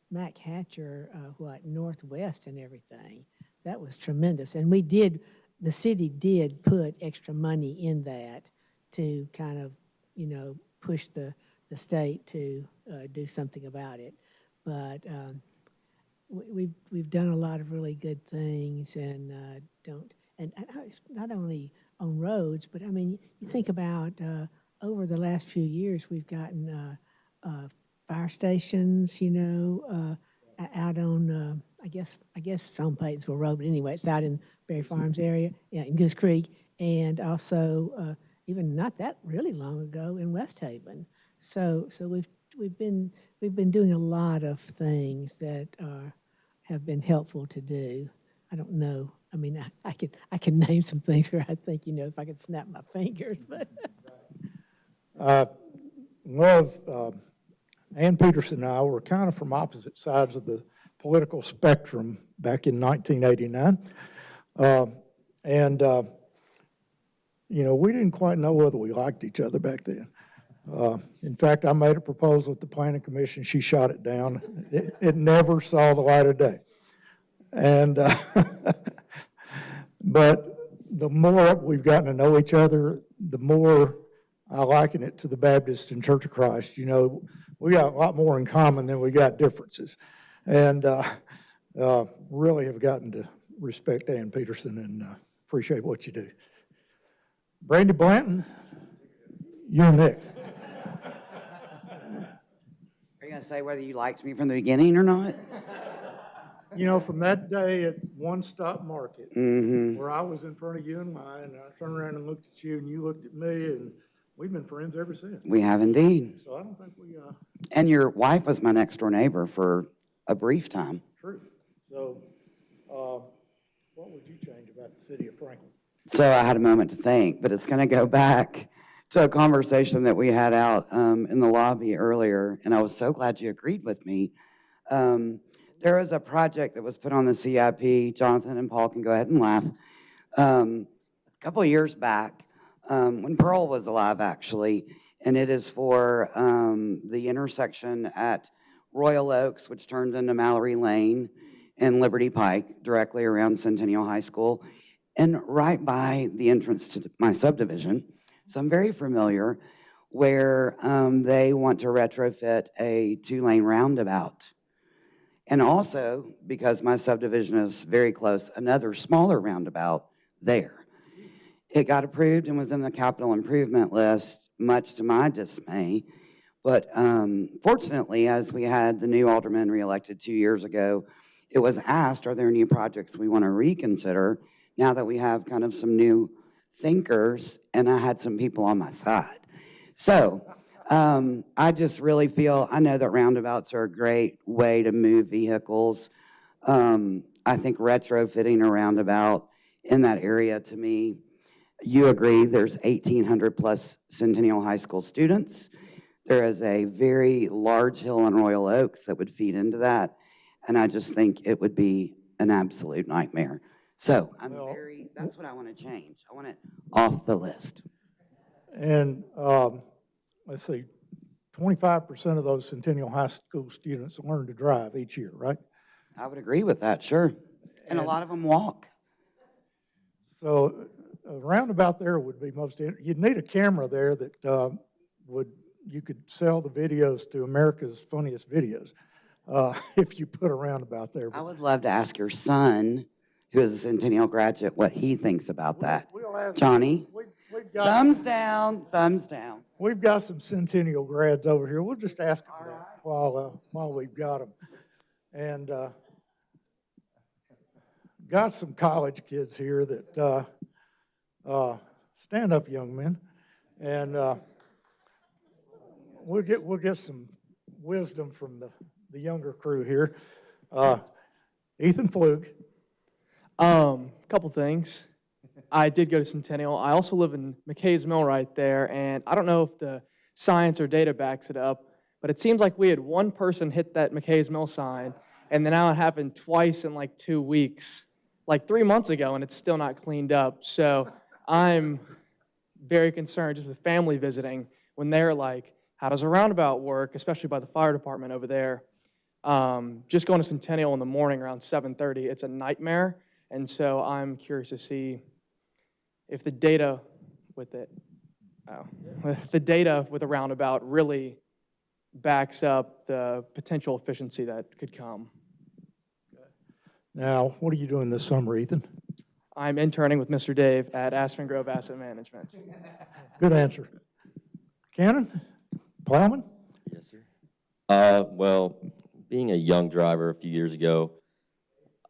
[SPEAKER 7] Mac Hatcher, Northwest and everything. That was tremendous. And the city did put extra money in that to kind of, push the state to do something about it. But we've done a lot of really good things, and not only on roads, but you think about over the last few years, we've gotten fire stations, out on I guess it's on Paytonsville Road, but anyway, it's out in Berry Farms area, in Goose Creek, and also even not that really long ago in West Haven. So we've been doing a lot of things that have been helpful to do. I don't know. I can name some things where I think, if I could snap my fingers, but.
[SPEAKER 2] Ann Peterson and I were kind of from opposite sides of the political spectrum back in 1989. We didn't quite know whether we liked each other back then. In fact, I made a proposal at the Planning Commission. She shot it down. It never saw the light of day. And but the more we've gotten to know each other, the more I liken it to the Baptist and Church of Christ. We got a lot more in common than we got differences. And really have gotten to respect Ann Peterson and appreciate what you do. Brandy Blanton, you're next.
[SPEAKER 8] Are you going to say whether you liked me from the beginning or not?
[SPEAKER 2] From that day at One Stop Market,
[SPEAKER 8] Mm-hmm.
[SPEAKER 2] where I was in front of you and mine, and I turned around and looked at you, and you looked at me, and we've been friends ever since.
[SPEAKER 8] We have indeed.
[SPEAKER 2] So I don't think we,
[SPEAKER 8] And your wife was my next door neighbor for a brief time.
[SPEAKER 2] true. So what would you change about the city of Franklin?
[SPEAKER 8] So I had a moment to think, but it's going to go back to a conversation that we had out in the lobby earlier, and I was so glad you agreed with me. There was a project that was put on the CIP. Jonathan and Paul can go ahead and laugh. A couple of years back, when Pearl was alive, actually, and it is for the intersection at Royal Oaks, which turns into Mallory Lane and Liberty Pike, directly around Centennial High School, and right by the entrance to my subdivision. So I'm very familiar, where they want to retrofit a 2-lane roundabout. And also, because my subdivision is very close, another smaller roundabout there. It got approved and was in the capital improvement list, much to my dismay. But fortunately, as we had the new alderman reelected 2 years ago, it was asked, are there new projects we want to reconsider now that we have kind of some new thinkers, and I had some people on my side. So I just really feel, I know that roundabouts are a great way to move vehicles. I think retrofitting a roundabout in that area, to me, you agree, there's 1,800 plus Centennial High School students. There is a very large hill in Royal Oaks that would feed into that, and I just think it would be an absolute nightmare. So that's what I want to change. I want it off the list.
[SPEAKER 2] And let's see, 25% of those Centennial High School students learn to drive each year, right?
[SPEAKER 8] I would agree with that, sure. And a lot of them walk.
[SPEAKER 2] So a roundabout there would be you'd need a camera there that you could sell the videos to America's Funniest Videos if you put a roundabout there.
[SPEAKER 8] I would love to ask your son, who is a Centennial graduate, what he thinks about that. Johnny? Thumbs down, thumbs down.
[SPEAKER 2] We've got some Centennial grads over here. We'll just ask them that while we've got them. And got some college kids here that stand up, young men, and we'll get some wisdom from the younger crew here. Ethan Flug.
[SPEAKER 9] Couple things. I did go to Centennial. I also live in McKay's Mill right there, and I don't know if the science or data backs it up, but it seems like we had one person hit that McKay's Mill sign, and then now it happened twice in like 2 weeks, like 3 months ago, and it's still not cleaned up. So I'm very concerned just with family visiting when they're like, how does a roundabout work, especially by the fire department over there. Just going to Centennial in the morning around 7:30, it's a nightmare. And so I'm curious to see if the data with it, the data with a roundabout really backs up the potential efficiency that could come.
[SPEAKER 2] Now, what are you doing this summer, Ethan?
[SPEAKER 9] I'm interning with Mr. Dave at Aspen Grove Asset Management.
[SPEAKER 2] Good answer. Cannon? Plowman?
[SPEAKER 10] Yes, sir. Well, being a young driver a few years ago,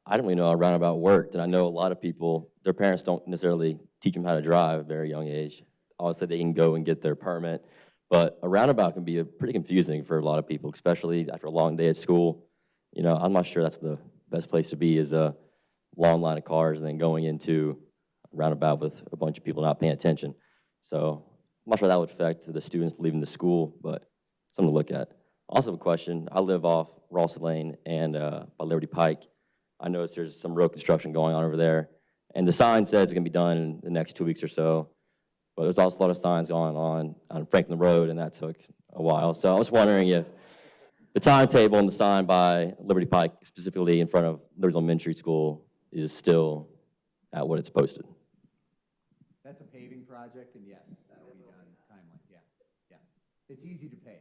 [SPEAKER 10] I didn't really know how a roundabout worked, and I know a lot of people, their parents don't necessarily teach them how to drive at a very young age. Obviously, they can go and get their permit, but a roundabout can be pretty confusing for a lot of people, especially after a long day at school. You know, I'm not sure that's the best place to be, is a long line of cars and then going into a roundabout with a bunch of people not paying attention. So I'm not sure that would affect the students leaving the school, but something to look at. I also have a question. I live off Ralston Lane and by Liberty Pike. I noticed there's some road construction going on over there, and the sign says it's going to be done in the next 2 weeks or so, but there's also a lot of signs going on Franklin Road, and that took a while. So I was wondering if the timetable and the sign by Liberty Pike, specifically in front of Liberty Elementary School, is still at what it's posted.
[SPEAKER 3] That's a paving project, and yes, that'll be done timely, yeah. It's easy to pave.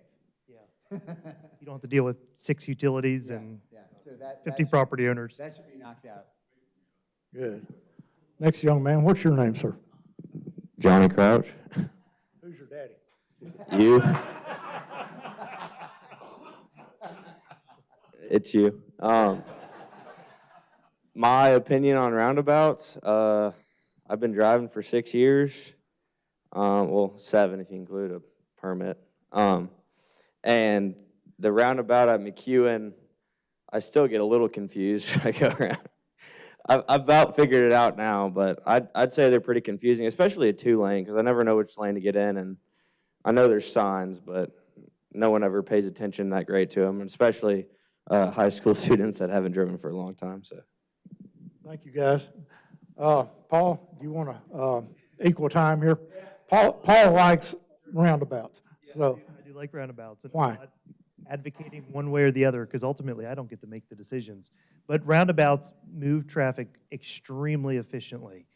[SPEAKER 5] Yeah. You don't have to deal with 6 utilities and
[SPEAKER 3] So that
[SPEAKER 5] 50 property owners.
[SPEAKER 3] That should be knocked out.
[SPEAKER 2] Good. Next young man, what's your name, sir?
[SPEAKER 11] Johnny Crouch.
[SPEAKER 2] Who's your daddy?
[SPEAKER 11] You. It's you. My opinion on roundabouts, I've been driving for 6 years. Well, 7 if you include a permit. And the roundabout at McEwen, I still get a little confused when I go around. I've about figured it out now, but I'd say they're pretty confusing, especially a 2-lane, because I never know which lane to get in. And I know there's signs, but no one ever pays attention that great to them, and especially high school students that haven't driven for a long time. So,
[SPEAKER 2] thank you, guys. Paul, do you want to equal time here? Paul likes roundabouts. So
[SPEAKER 5] I do like roundabouts. And
[SPEAKER 2] why?
[SPEAKER 5] I'm not advocating one way or the other, because ultimately I don't get to make the decisions. But roundabouts move traffic extremely efficiently.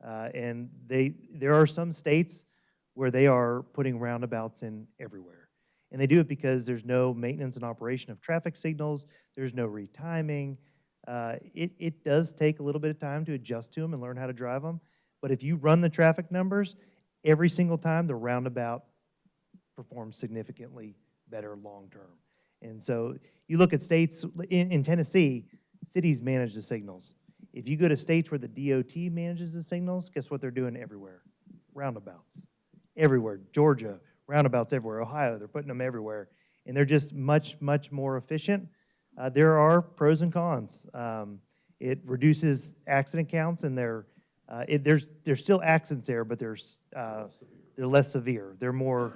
[SPEAKER 5] And there are some states where they are putting roundabouts in everywhere. And they do it because there's no maintenance and operation of traffic signals. There's no retiming. It does take a little bit of time to adjust to them and learn how to drive them. But if you run the traffic numbers, every single time the roundabout performs significantly better long-term. And so you look at states, in Tennessee, cities manage the signals. If you go to states where the DOT manages the signals, guess what they're doing everywhere? Roundabouts. Everywhere. Georgia, roundabouts everywhere. Ohio, they're putting them everywhere. And they're just much, much more efficient. There are pros and cons. It reduces accident counts, and there's still accidents there, but they're less severe. They're more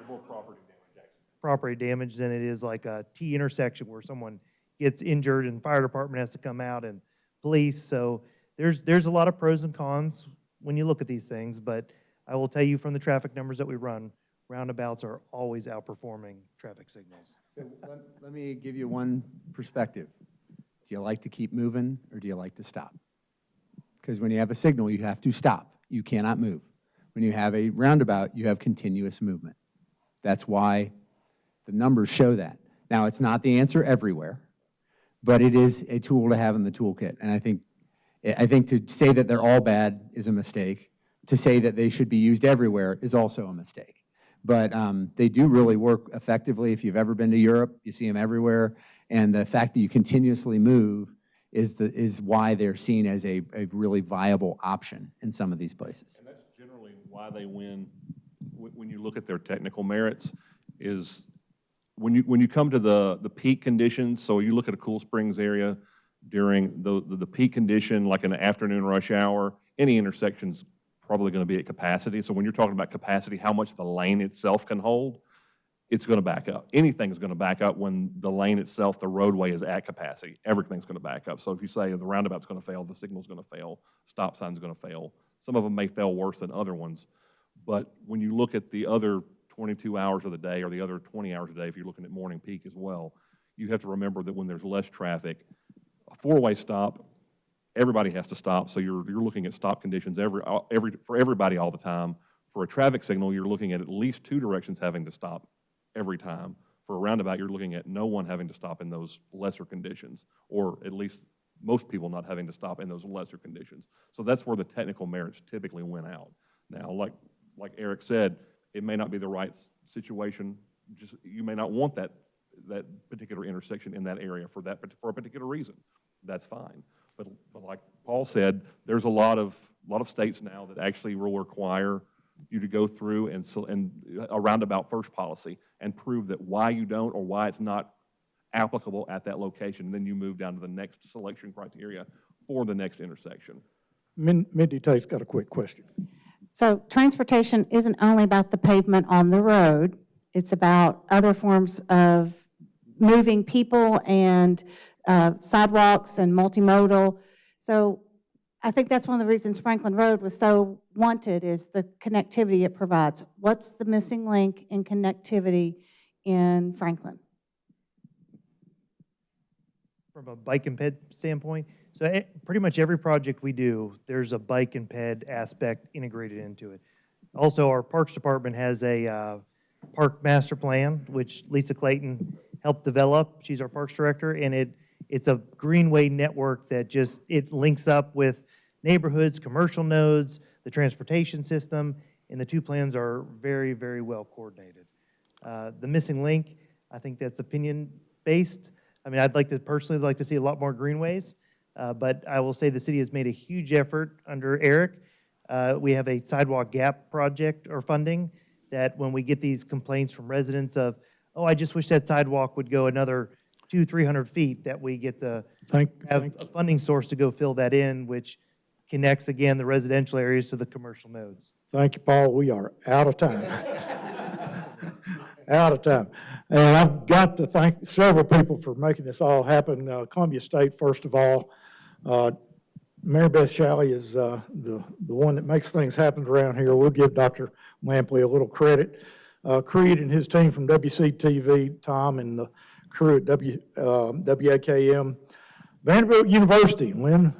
[SPEAKER 5] property damage than it is like a T intersection where someone gets injured and fire department has to come out and police. So there's a lot of pros and cons when you look at these things, but I will tell you from the traffic numbers that we run, roundabouts are always outperforming traffic signals.
[SPEAKER 3] So let me give you one perspective. Do you like to keep moving, or do you like to stop? Because when you have a signal, you have to stop. You cannot move. When you have a roundabout, you have continuous movement. That's why the numbers show that. Now, it's not the answer everywhere, but it is a tool to have in the toolkit. And I think to say that they're all bad is a mistake. To say that they should be used everywhere is also a mistake. But they do really work effectively. If you've ever been to Europe, you see them everywhere. And the fact that you continuously move is why they're seen as a really viable option in some of these places.
[SPEAKER 6] And that's generally why they win when you look at their technical merits, is when you come to the peak conditions. So you look at a Cool Springs area during the peak condition, like an afternoon rush hour, any intersection's probably going to be at capacity. So when you're talking about capacity, how much the lane itself can hold, it's going to back up. Anything's going to back up when the lane itself, the roadway, is at capacity. Everything's going to back up. So if you say the roundabout's going to fail, the signal's going to fail, stop sign's going to fail. Some of them may fail worse than other ones. But when you look at the other 22 hours of the day, or the other 20 hours a day, if you're looking at morning peak as well, you have to remember that when there's less traffic, a four-way stop, everybody has to stop. So you're looking at stop conditions for everybody all the time. For a traffic signal, you're looking at least two directions having to stop every time. For a roundabout, you're looking at no one having to stop in those lesser conditions, or at least most people not having to stop in those lesser conditions. So that's where the technical merits typically win out. Now, like Eric said, it may not be the right situation. You may not want that particular intersection in that area for a particular reason. That's fine. But like Paul said, there's a lot of states now that actually will require you to go through and a roundabout first policy and prove that why you don't, or why it's not applicable at that location. And then you move down to the next selection criteria for the next intersection.
[SPEAKER 2] Mindy Tate's got a quick question.
[SPEAKER 12] So transportation isn't only about the pavement on the road. It's about other forms of moving people and sidewalks and multimodal. So I think that's one of the reasons Franklin Road was so wanted, is the connectivity it provides. What's the missing link in connectivity in Franklin?
[SPEAKER 5] From a bike and ped standpoint, so pretty much every project we do, there's a bike and ped aspect integrated into it. Also, our Parks Department has a park master plan, which Lisa Clayton helped develop. She's our Parks Director, and it's a greenway network that it links up with neighborhoods, commercial nodes, the transportation system, and the two plans are very, very well coordinated. The missing link, I think that's opinion-based. I mean, I'd personally like to see a lot more greenways, but I will say the city has made a huge effort under Eric. We have a sidewalk gap project or funding that when we get these complaints from residents of, oh, I just wish that sidewalk would go another 200-300 feet, that we get to have a funding source to go fill that in, which connects, again, the residential areas to the commercial nodes.
[SPEAKER 2] Thank you, Paul. We are out of time. Out of time. And I've got to thank several people for making this all happen. Columbia State, first of all. Mary Beth Shalley is the one that makes things happen around here. We'll give Dr. Lampley a little credit. Creed and his team from WCTV, Tom and the crew at WAKM. Vanderbilt University, Lynn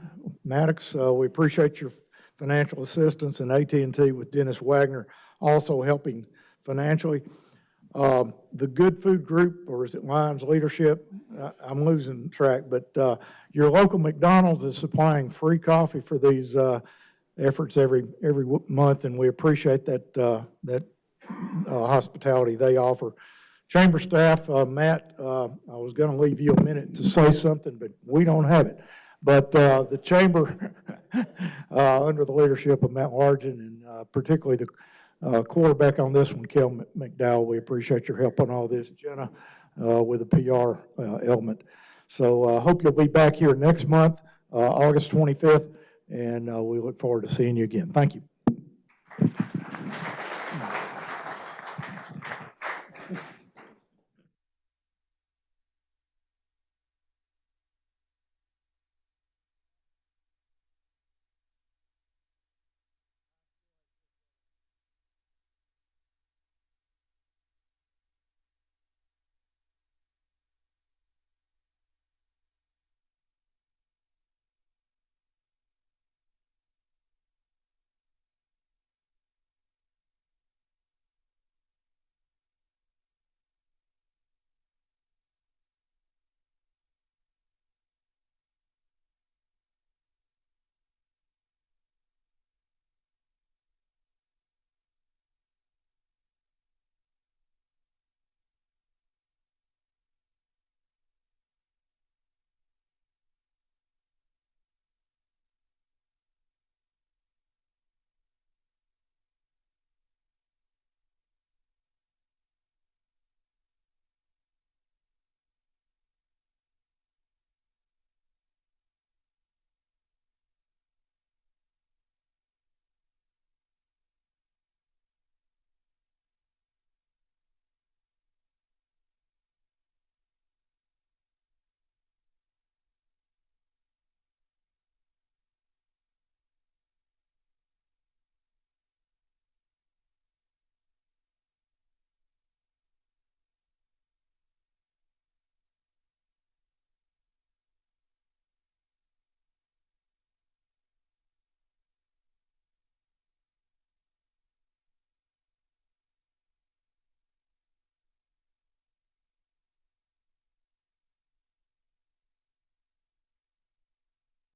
[SPEAKER 2] Maddox, we appreciate your financial assistance, and AT&T with Dennis Wagner also helping financially. The Good Food Group, or is it Lions Leadership? I'm losing track, but your local McDonald's is supplying free coffee for these efforts every month, and we appreciate that hospitality they offer Chamber staff, Matt, I was going to leave you a minute to say something, but we don't have it. But the chamber, under the leadership of Matt Largen, and particularly the quarterback on this one, Kel McDowell, we appreciate your help on all this. Jenna with the PR element. So I hope you'll be back here next month, August 25th, and we look forward to seeing you again. Thank you.